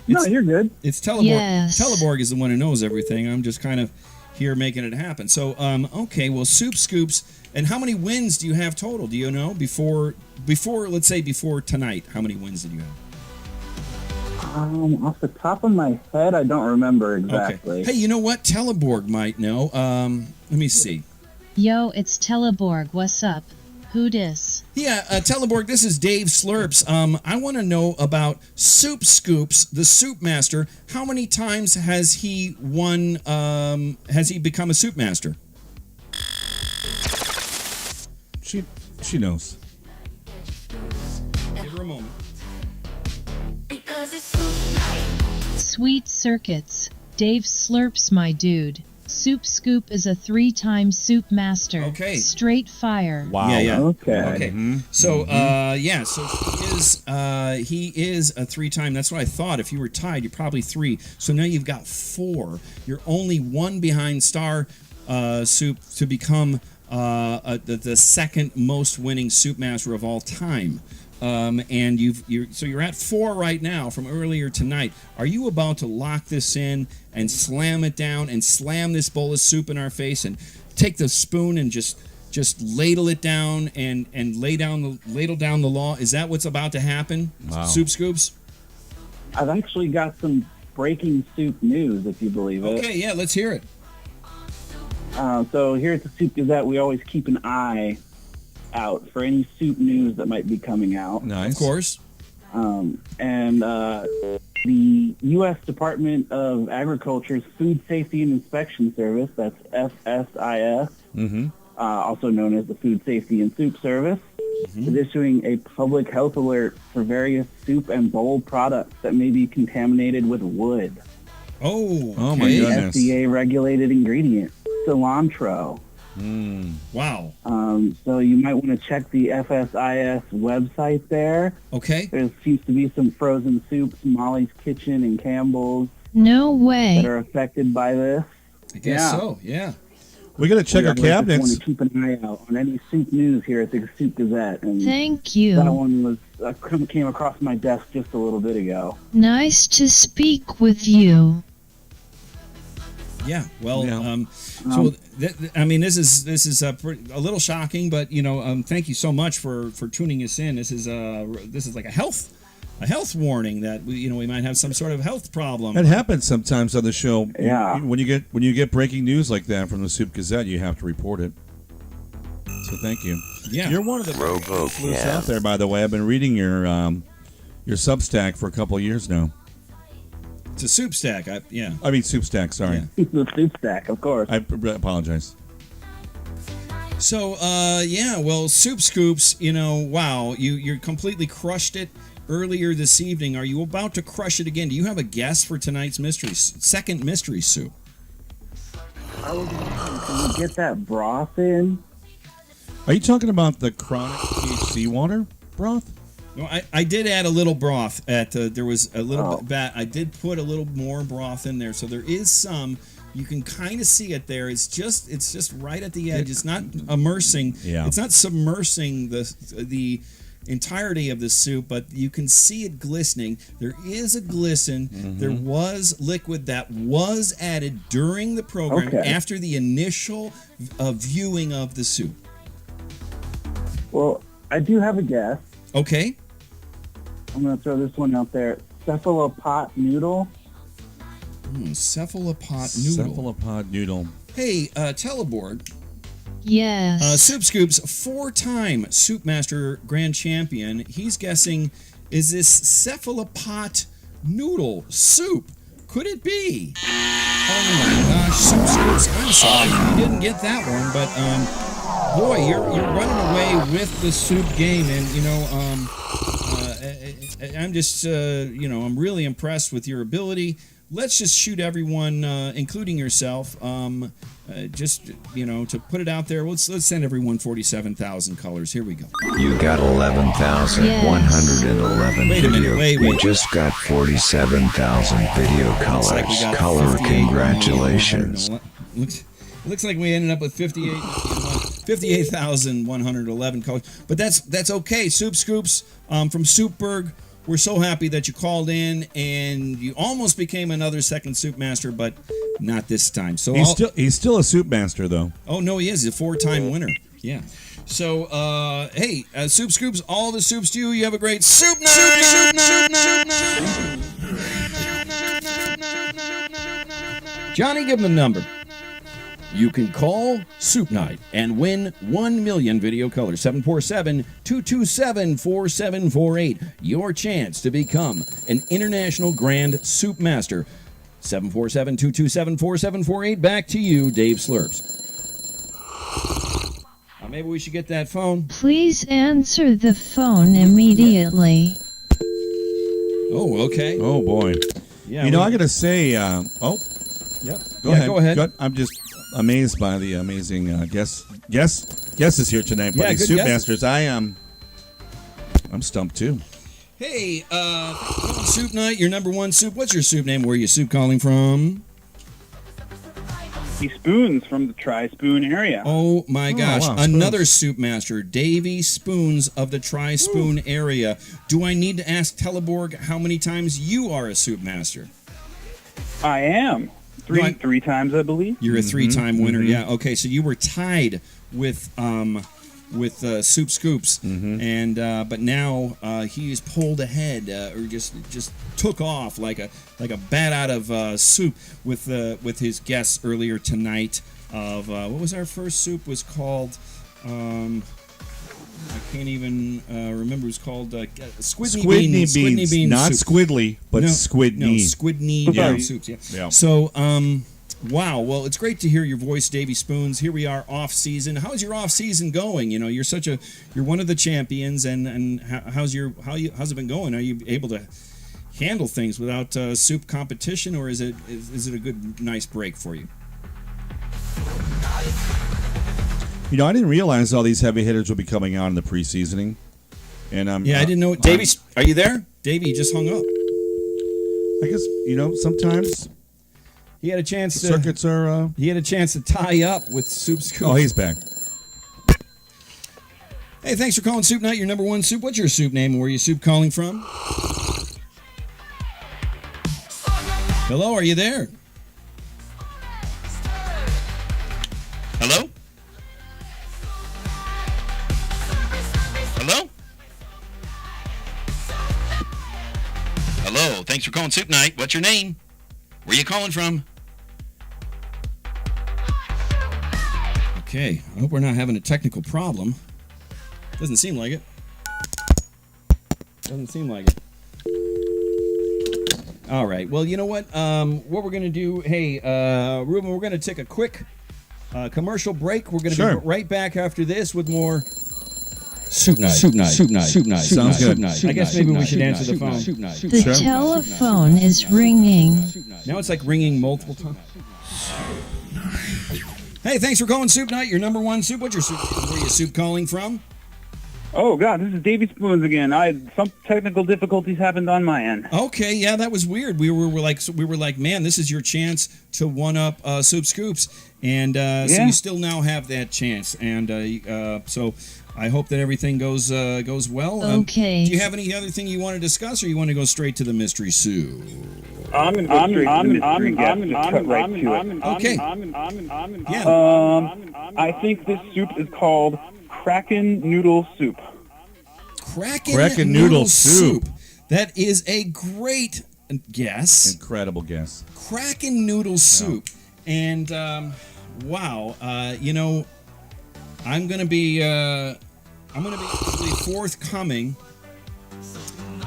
J: No, you're good.
A: It's Teleborg.
B: Yes.
A: Teleborg is the one who knows everything. I'm just kind of here making it happen. So, okay, well, Soup Scoops, and how many wins do you have total? Do you know before let's say before tonight? How many wins did you have?
J: Off the top of my head, I don't remember exactly.
A: Okay. Hey, you know what? Teleborg might know. Let me see.
L: Yo, it's Teleborg. What's up? Who dis?
A: Yeah, Teleborg, this is Dave Slurps. I want to know about Soup Scoops, the soup master. How many times has he won, has he become a soup master?
D: She knows.
A: Give her a moment.
L: Sweet circuits. Dave Slurps, my dude. Soup Scoop is a 3-time soup master.
A: Okay.
L: Straight fire.
D: Wow.
A: Yeah.
J: Okay.
A: So, so he is a 3-time. That's what I thought. If you were tied, you're probably 3. So now you've got 4. You're only 1 behind Star Soup to become the second most winning soup master of all time. And you're at 4 right now from earlier tonight. Are you about to lock this in and slam it down and slam this bowl of soup in our face and take the spoon and just ladle it down and ladle down the law? Is that what's about to happen?
D: Wow.
A: Soup Scoops?
J: I've actually got some breaking soup news, if you believe it.
A: Okay, yeah, let's hear it.
J: So here at the Soup Gazette, we always keep an eye out for any soup news that might be coming out.
D: Nice.
A: Of course.
J: The U.S. Department of Agriculture's Food Safety and Inspection Service, that's FSIS, also known as the Food Safety and Soup Service, is issuing a public health alert for various soup and bowl products that may be contaminated with wood.
A: Oh
D: my goodness.
J: FDA-regulated ingredient, cilantro.
A: Wow.
J: So you might want to check the FSIS website there.
A: Okay.
J: There seems to be some frozen soups, Molly's Kitchen and Campbell's,
B: No way.
J: that are affected by this.
A: I guess so, yeah.
D: We got to check our
J: We just
D: cabinets.
J: want to keep an eye out on any soup news here at the Soup Gazette. And
B: Thank you.
J: that one was came across my desk just a little bit ago.
B: Nice to speak with you.
A: Yeah, well,
D: Yeah.
A: this is a little shocking, but thank you so much for tuning us in. This is like a health warning that we might have some sort of health problem.
D: It happens sometimes on the show.
J: Yeah.
D: When you get breaking news like that from the Soup Gazette, you have to report it. So thank you.
A: Yeah.
D: You're one of the
G: Robo
D: sleuths
G: Cam.
D: out there, by the way. I've been reading your Substack for a couple of years now.
A: It's a soup stack. Yeah.
D: I mean, Soup Stack, sorry.
J: The soup stack, of course.
D: I apologize.
A: So, well, Soup Scoops, wow, you completely crushed it earlier this evening. Are you about to crush it again? Do you have a guess for tonight's second mystery soup?
J: Can we get that broth in?
D: Are you talking about the chronic THC water broth?
A: No, I did add a little broth there was a little bit. I did put a little more broth in there, so there is some. You can kind of see it there. It's just right at the edge. It's not immersing.
D: Yeah.
A: It's not submersing the entirety of the soup, but you can see it glistening. There is a glisten.
D: Mm-hmm.
A: There was liquid that was added during the program after the initial viewing of the soup.
J: Well, I do have a guess.
A: Okay.
J: I'm going to throw this one out there. Cephalopod noodle.
A: Cephalopod noodle.
D: Cephalopod noodle.
A: Hey, Teleborg.
B: Yes.
A: Soup Scoop's 4-time Soup Master Grand Champion. He's guessing, is this cephalopod noodle soup? Could it be? Oh my gosh, Soup Scoops, I'm sorry you didn't get that one, but boy, you're running away with the soup game, and I'm just I'm really impressed with your ability. Let's just shoot everyone, including yourself, just to put it out there. Let's send everyone 47,000 colors. Here we go.
G: You got 11,111
A: Wait a minute,
G: video.
A: wait.
G: You just got 47,000 video colors.
A: Looks like we got
G: Color
A: 58.
G: congratulations.
A: Looks like we ended up with 58,111 colors. But that's okay. Soup Scoops from Soupberg. We're so happy that you called in, and you almost became another second Soup Master, but not this time. So
D: He's still a Soup Master, though.
A: Oh, no, he is. He's a 4-time winner. Yeah. So, hey, Soup Scoops, all the soups to you. You have a great soup night. Johnny, give him the number. You can call Soup Night and win 1 million video colors. 747-227-4748. Your chance to become an international Grand Soup Master. 747-227-4748. Back to you, Dave Slurps. Maybe we should get that phone.
B: Please answer the phone immediately.
A: Oh, okay.
D: Oh, boy.
A: Yeah,
D: I got to say,
A: Yep.
D: Go ahead.
A: Go ahead.
D: I'm just amazed by the amazing guests here tonight.
A: Yeah,
D: But
A: good
D: Soup
A: guesses.
D: Masters, I'm stumped too.
A: Hey, Soup Night, your number one soup. What's your soup name? Where are you soup calling from?
M: Spoons from the Tri-Spoon area.
A: Oh my gosh,
D: wow,
A: another Soup Master, Davy Spoons of the Tri-Spoon area. Do I need to ask Teleborg how many times you are a Soup Master?
M: I am. Three times, I believe.
A: You're a 3-time winner, yeah. Okay, so you were tied with Soup Scoops, and but now he is pulled ahead, or just took off like a bat out of soup with his guests earlier tonight. Of what was our first soup? Was called I can't even remember. It was called Squidney beans.
D: Not
A: soup.
D: squiddly, but squidney.
A: No, Squidney soups. Yeah. So wow. Well, it's great to hear your voice, Davy Spoons. Here we are, off season. How's your off season going? You're you're one of the champions, and how's it been going? Are you able to handle things without soup competition, or is it a good, nice break for you?
D: I didn't realize all these heavy hitters would be coming out in the pre-seasoning. And
A: I didn't know. Davey, are you there? Davey just hung up.
D: I guess sometimes
A: he had a chance.
D: Circuits are.
A: He had a chance to tie up with Soup Scoop.
D: Oh, he's back.
A: Hey, thanks for calling Soup Night, your number one soup. What's your soup name? Where are you soup calling from? Hello, are you there? Hello? Hello? Hello, thanks for calling Soup Night. What's your name? Where are you calling from? Okay, I hope we're not having a technical problem. Doesn't seem like it. Doesn't seem like it. All right. Well, you know what? What we're going to do, hey, Ruben, we're going to take a quick commercial break. We're going to be right back after this with more Soup Night. Soup Night. Soup Night. Soup Night.
D: Sounds good.
A: I guess maybe we should answer the phone.
B: The telephone is ringing.
A: Now it's like ringing multiple times. Hey, thanks for calling Soup Night, your number one soup. What's your soup? Where are you soup calling from?
M: Oh, God, this is Davy Spoons again. Some technical difficulties happened on my end.
A: Okay, yeah, that was weird. We were like, man, this is your chance to one up Soup Scoops, and so you still now have that chance. And so I hope that everything goes well.
B: Okay.
A: Do you have any other thing you want to discuss, or you want to go straight to the mystery soup?
M: I'm going to go straight to the mystery guest. Just cut right to it.
A: Okay.
M: Yeah. I think this soup is called Kraken Noodle Soup.
A: Kraken Noodle Soup. That is a great guess.
D: Incredible guess.
A: Kraken Noodle Soup. And, wow, you know, I'm going to be forthcoming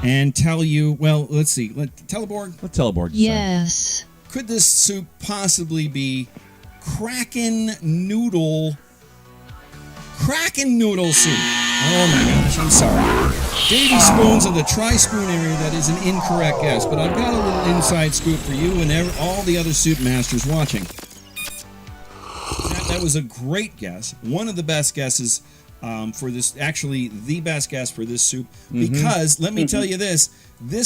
A: and tell you, well, let's see. Teleborg?
D: Let Teleborg decide.
B: Yes.
A: Could this soup possibly be Kraken Noodle Soup? Oh my gosh, I'm sorry. Davy Spoons of the Tri-Spoon area, that is an incorrect guess, but I've got a little inside scoop for you and all the other soup masters watching. That was a great guess. One of the best guesses for this, actually the best guess for this soup, because let me tell you this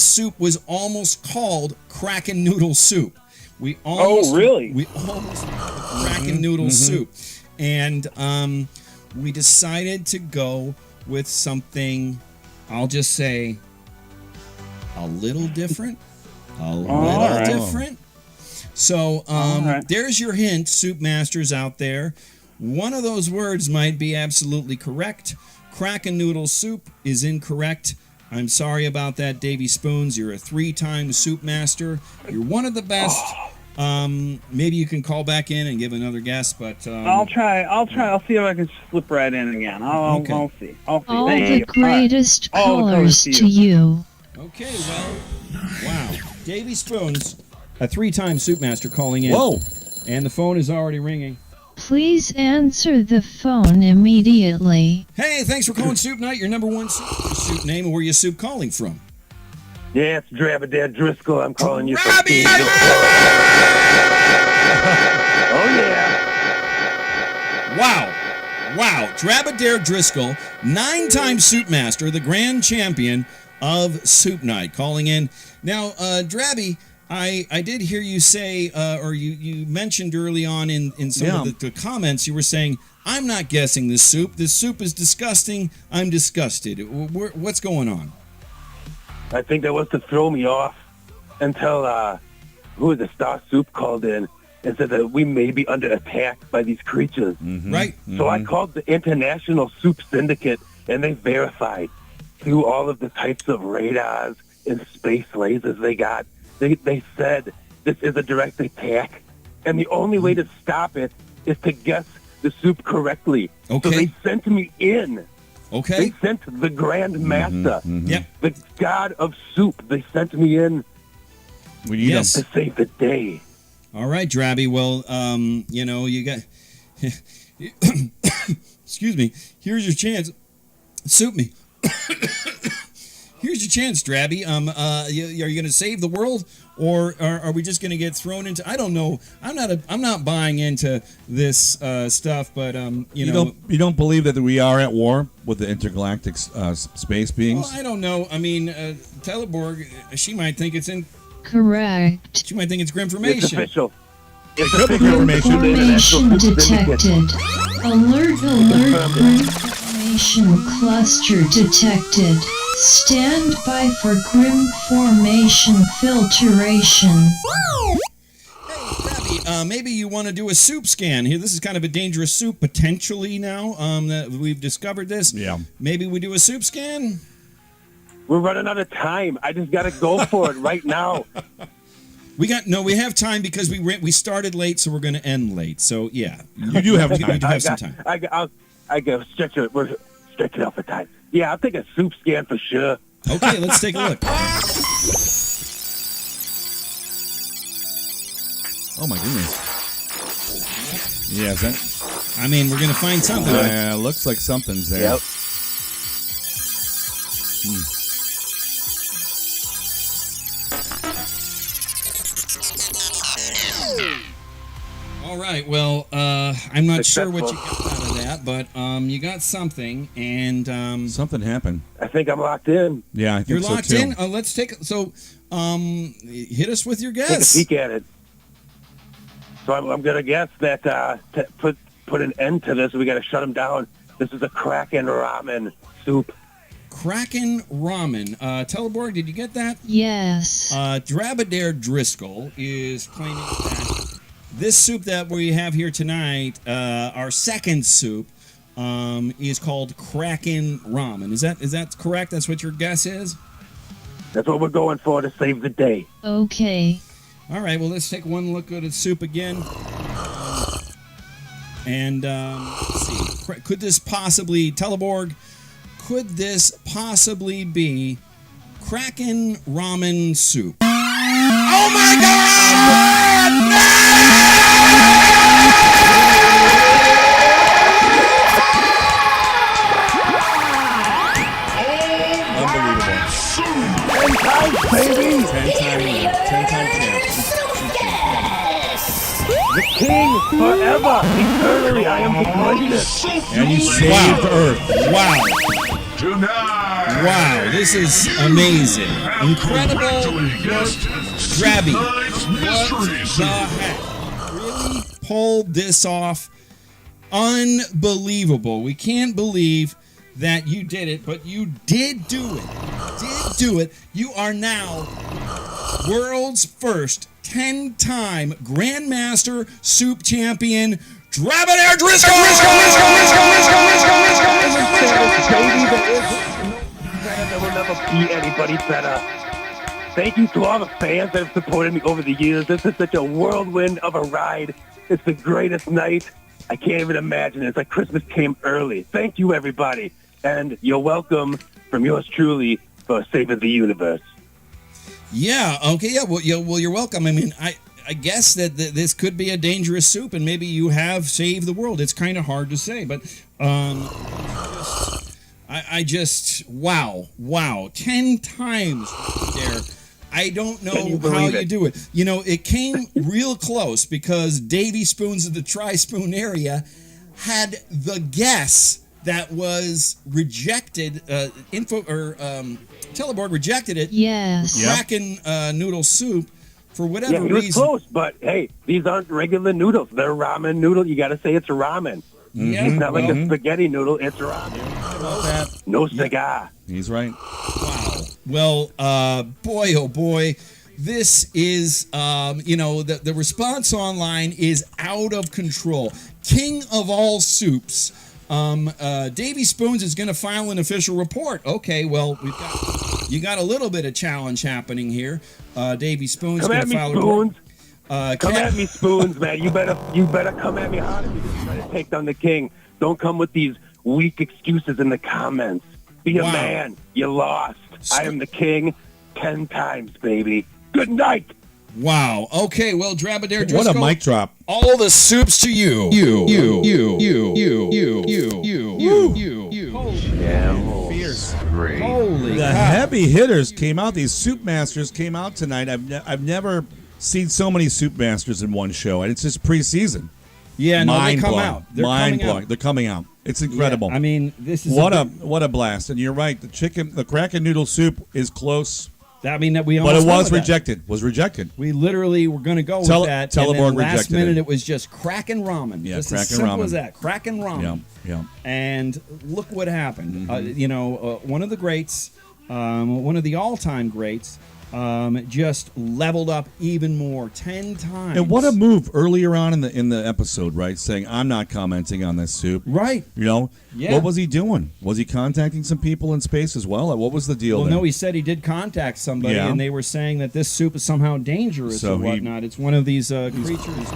A: soup was almost called Kraken Noodle Soup. We almost Kraken Noodle Soup. And we decided to go with something, I'll just say, a little different. Different. So there's your hint, soup masters out there. One of those words might be absolutely correct. Kraken Noodle Soup is incorrect. I'm sorry about that, Davy Spoons. You're a 3-time soup master. You're one of the best. Maybe you can call back in and give another guess, but
M: I'll try. I'll see if I can slip right in again. I'll see.
B: All the greatest colors to you.
A: Okay, well, wow. Davy Spoons, a 3-time soup master calling in.
D: Whoa.
A: And the phone is already ringing.
B: Please answer the phone immediately.
A: Hey, thanks for calling Soup Night, your number one soup name, and where you soup calling from?
N: Yeah, it's Dravadad Driscoll. I'm calling you from
A: Robbie!
N: Oh, yeah.
A: Wow. Dravadare Driscoll, 9-time soup master, the grand champion of Soup Night, calling in. Now, Drabby, I did hear you say, or you mentioned early on in some of the comments, you were saying, I'm not guessing this soup. This soup is disgusting. I'm disgusted. What's going on?
N: I think that was to throw me off until, who was the Star Soup called in and said that we may be under attack by these creatures.
A: Right.
N: So I called the International Soup Syndicate, and they verified through all of the types of radars and space lasers they got. They said this is a direct attack, and the only way to stop it is to guess the soup correctly.
A: Okay.
N: So they sent me in.
A: Okay.
N: They sent the Grand Master,
A: Yep.
N: the God of Soup. They sent me in
D: We need
N: to save the day.
A: All right, Drabby. Well, you know, you got... Excuse me. Here's your chance. Soup me. Here's your chance, Drabby. Are you going to save the world, or are we just going to get thrown into? I don't know. I'm not buying into this stuff, but you
D: don't believe that we are at war with the intergalactic space beings?
A: Well, I don't know. I mean, Teleborg, she might think it's in.
B: Correct.
A: She might think it's Grimformation.
N: It's official. It's
D: could be
B: Grimformation detected. Alert! Grimformation cluster detected. Stand by for Grimformation filtration.
A: Hey, Drabby, maybe you want to do a soup scan here. This is kind of a dangerous soup potentially now that we've discovered this.
D: Yeah.
A: Maybe we do a soup scan.
N: We're running out of time. I just got to go for it right now.
A: We have time because we started late, so we're going to end late. So yeah,
D: you do have time.
A: We do have some time.
N: I go stretch it out for time. Yeah, I'll take a soup scan for sure.
A: Okay, let's take a look.
D: Oh my goodness. Yeah, is that?
A: I mean, we're gonna find something.
D: Yeah, looks like something's there.
N: Yep.
A: All right. Well, I'm not sure what you got out of that, but you got something, and
D: something happened.
N: I think I'm locked in.
D: Yeah, I think
A: you're
D: so
A: locked
D: too.
A: in. Let's take. So, hit us with your guess.
N: Take a peek at it. So I'm gonna guess that to put an end to this, we got to shut them down. This is a Kraken ramen soup.
A: Kraken ramen. Teleborg, did you get that?
B: Yes.
A: Drabadair Driscoll is claiming that this soup that we have here tonight, our second soup, is called Kraken ramen. Is that correct? That's what your guess is?
N: That's what we're going for to save the day.
B: Okay.
A: All right, well, let's take one look at the soup again. Let's see. Could this possibly, Teleborg, could this possibly be Kraken ramen soup? Oh, my God!
N: Unbelievable. 10 times, baby!
D: 10 times champ.
N: The king forever, eternally, I am the greatest.
D: And you saved Earth.
A: Wow.
F: Tonight.
A: Wow, this is amazing. Incredible Drabby. What the heck? Really pulled this off. Unbelievable. We can't believe that you did it, but you did do it. You are now world's first 10-time Grandmaster Soup Champion, Drabadair Driscoll!
N: There will never be anybody better. Thank you to all the fans that have supported me over the years. This is such a whirlwind of a ride. It's the greatest night. I can't even imagine it. It's like Christmas came early. Thank you, everybody. And you're welcome from yours truly for saving the universe.
A: Yeah, okay, yeah, well, you're welcome. I mean, I guess that this could be a dangerous soup, and maybe you have saved the world. It's kind of hard to say, but I just wow, 10 times there. I don't know how you do it. You know, it came real close because Davy Spoons of the Tri-Spoon area had the guess that was rejected. Teleborg rejected it.
B: Yes.
A: Kraken noodle soup for whatever
N: reason. Yeah, it was close, but hey, these aren't regular noodles. They're ramen noodle. You got to say it's a ramen.
A: Yeah,
N: it's not like a spaghetti noodle. It's a ramen. No cigar.
D: He's right.
A: Wow. Well, boy, oh boy. This is, the response online is out of control. King of all soups. Davy Spoons is going to file an official report. Okay, well, you got a little bit of challenge happening here. Davy Spoons is going to file a report.
N: Come at me, Spoons, man. You better come at me hard if you're trying to take down the king. Don't come with these weak excuses in the comments. Be a man. You lost. I am the king 10 times, baby. Good night.
A: Wow. Okay, well, Drabadair Driscoll.
D: What a mic drop.
A: All the soups to you. You.
D: Fierce.
G: Great.
A: Holy
D: The
A: cow.
D: heavy hitters came out. These soup masters came out tonight. I've never seen so many soup masters in one show, and it's just preseason.
A: Yeah, no, they come
D: Mind-blowing.
A: out. They're
D: Mind
A: coming
D: blowing.
A: out.
D: They're coming out. It's incredible.
A: Yeah, I mean, this is
D: what a blast. And you're right. The Kraken noodle soup is close.
A: I mean, that we
D: But
A: almost
D: it was
A: went with that.
D: rejected. Was rejected.
A: We literally were going to go with that.
D: Teleborg
A: and then last
D: rejected
A: minute,
D: it.
A: it was just Kraken ramen.
D: Yeah,
A: just
D: Kraken
A: as simple
D: ramen.
A: as that. Kraken ramen.
D: Yeah.
A: And look what happened.
D: Mm-hmm.
A: One of the greats, one of the all-time greats, just leveled up even more, 10 times.
D: And what a move earlier on in the episode, right? Saying, I'm not commenting on this soup.
A: Right.
D: You know?
A: Yeah.
D: What was he doing? Was he contacting some people in space as well? What was the deal
A: Well,
D: there?
A: no, he said he did contact somebody,
D: Yeah.
A: and they were saying that this soup is somehow dangerous
D: So
A: or
D: he-
A: whatnot. It's one of these creatures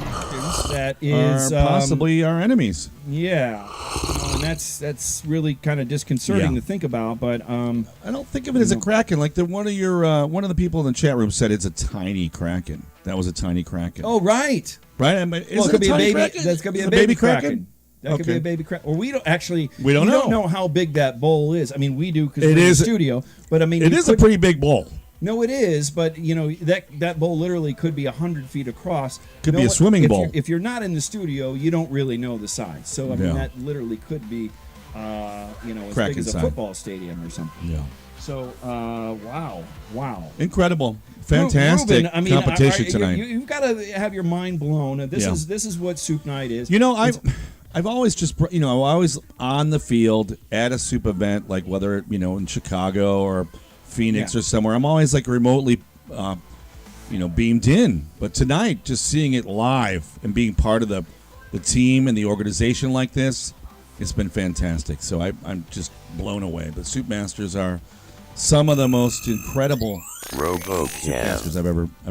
A: that is...
D: Are possibly our enemies.
A: Yeah. And that's really kind of disconcerting
D: Yeah.
A: to think about, but...
D: I don't think of it as a kraken. Like one of the people in the chat room said it's a tiny kraken. That was a tiny kraken.
A: Oh, right.
D: Right? I mean, is
A: Well, it
D: it
A: could be a
D: tiny
A: baby.
D: kraken?
A: That's gonna be
D: Is
A: a
D: it
A: baby kraken. That could be
D: Okay.
A: a baby kraken. Or we don't actually.
D: We don't know.
A: know how big that bowl is. I mean, we do because
D: It
A: we're in
D: is-
A: the studio. But I mean,
D: It
A: you
D: is a
A: could-
D: pretty big bowl.
A: No, it is. But you know that bowl literally could be 100 feet across.
D: Could
A: No
D: be a
A: one-
D: swimming
A: if
D: bowl.
A: If you're not in the studio, you don't really know the size. So I mean,
D: Yeah.
A: that literally could be, as
D: Kraken
A: big as a
D: size.
A: football stadium or something.
D: Yeah.
A: So wow.
D: Incredible. Fantastic
A: Ruben, I mean,
D: competition tonight.
A: You've got to have your mind blown. This
D: Yeah.
A: is what Soup Night is.
D: You know, I've always just, I'm always on the field at a soup event, like whether, in Chicago or Phoenix
A: Yeah.
D: or somewhere. I'm always like remotely, beamed in. But tonight, just seeing it live and being part of the team and the organization like this, it's been fantastic. So I'm just blown away. The Soup Masters are some of the most incredible soup masters I've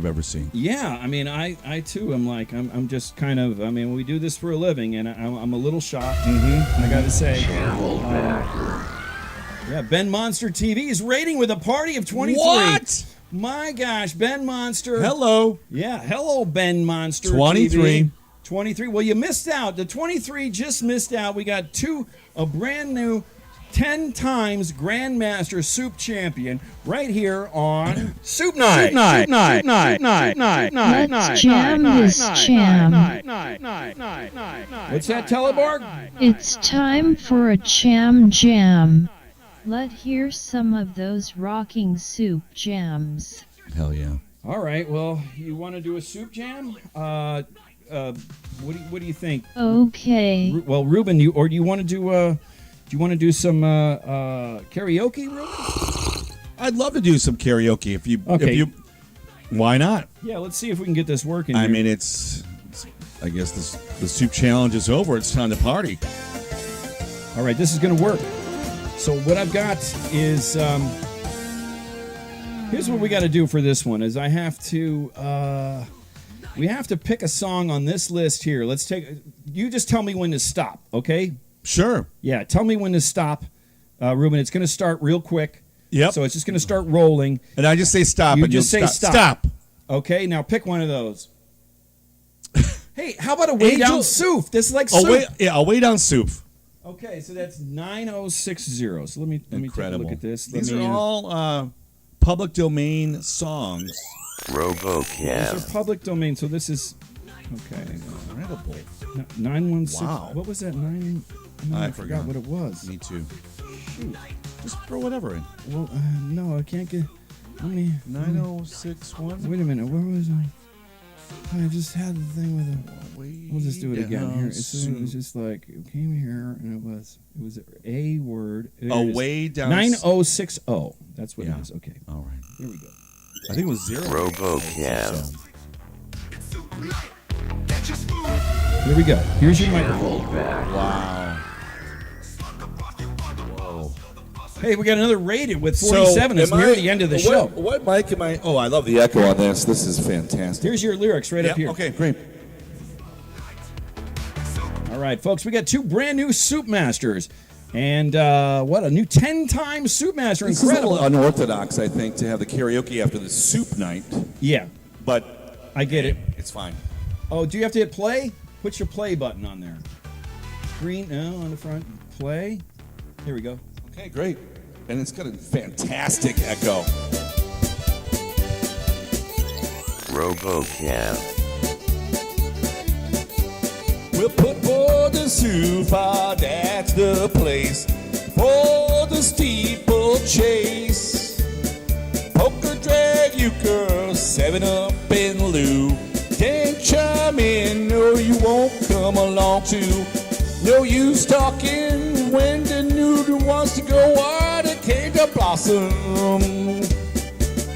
D: ever seen.
A: Yeah, I mean, I too am like, I'm just kind of, I mean, we do this for a living, and I'm a little shocked. I got to say. Yeah, Ben Monster TV is rating with a party of 23.
D: What?
A: My gosh, Ben Monster.
D: Hello.
A: Yeah, hello, Ben Monster
D: 23.
A: TV. 23. Well, you missed out. The 23 just missed out. We got a brand new 10 times Grandmaster Soup Champion right here on Soup Night.
B: Let's jam this jam.
A: What's that, Teleborg?
B: It's time for a jam. Let's hear some of those rocking soup jams.
D: Hell yeah.
A: All right. Well, you want to do a soup jam? What do you think?
B: Okay.
A: Well, Ruben, do you want to do some karaoke, Ruben?
D: I'd love to do some karaoke if you. Why not?
A: Yeah, let's see if we can get this working.
D: I
A: here.
D: mean, it's I guess the soup challenge is over. It's time to party.
A: All right, this is going to work. So what I've got is here's what we got to do for this one. Is we have to pick a song on this list here. You just tell me when to stop, okay?
D: Sure.
A: Yeah, tell me when to stop, Ruben. It's going to start real quick.
D: Yep.
A: So it's just going to start rolling.
D: And I just say stop.
A: You
D: and
A: just
D: you'll
A: say stop.
D: Stop.
A: Okay, now pick one of those. Hey, how about a way down soup? This is like soup.
D: I'll way down soup.
A: Okay, so that's 9060. So let me take a look at this.
D: These are all public domain songs.
A: These are public domain. So this is okay.
D: Incredible.
A: 916.
D: Wow.
A: What was that? I forgot what it was.
D: Me too.
A: Shoot.
D: Just throw whatever in.
A: Well, no, I can't get.
D: 9061.
A: Wait a minute. Where was I? I just had the thing with it. We'll just do it again here. It was just like it came here and it was a word.
D: Way down.
A: 9060. That's what it is. Okay.
D: All right.
A: Here we go.
D: I think it was 0.
A: Here we go. Here's your microphone.
D: Wow.
A: Hey, we got another rated with 47. It's near the end of the show.
O: What mic am I? Oh, I love the echo on this. This is fantastic.
A: Here's your lyrics right up here.
D: Okay, great.
A: All right, folks, we got 2 brand new Soup Masters. And what a new 10-time Soup Master.
O: It's
A: Incredible.
O: a little unorthodox, I think, to have the karaoke after the soup night.
A: Yeah.
O: But
A: I get it.
O: It's fine.
A: Oh, do you have to hit play? Put your play button on there. Green, on the front. Play. Here we go.
O: Okay, great. And it's got a fantastic echo. We'll put for the soup, that's the place. For the steeple chase. Poker, drag, euchre, 7-Up, and Lou. Can't chime in, no, you won't come along too. No use talking when the nude wants to go on. It came to blossom.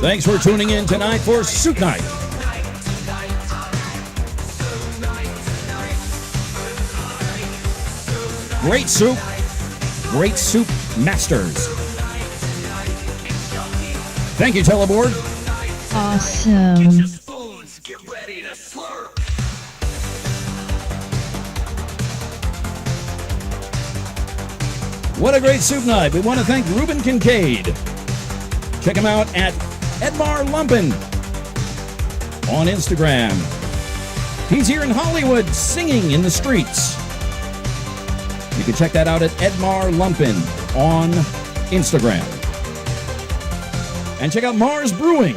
A: Thanks for tuning in tonight for Soup Night. Great soup masters. Thank you, Teleborg.
B: Awesome.
A: What a great soup night. We want to thank Rueben Kincaid. Check him out at Edmar Lumpen on Instagram. He's here in Hollywood singing in the streets. You can check that out at Edmar Lumpen on Instagram. And check out Mars Brewing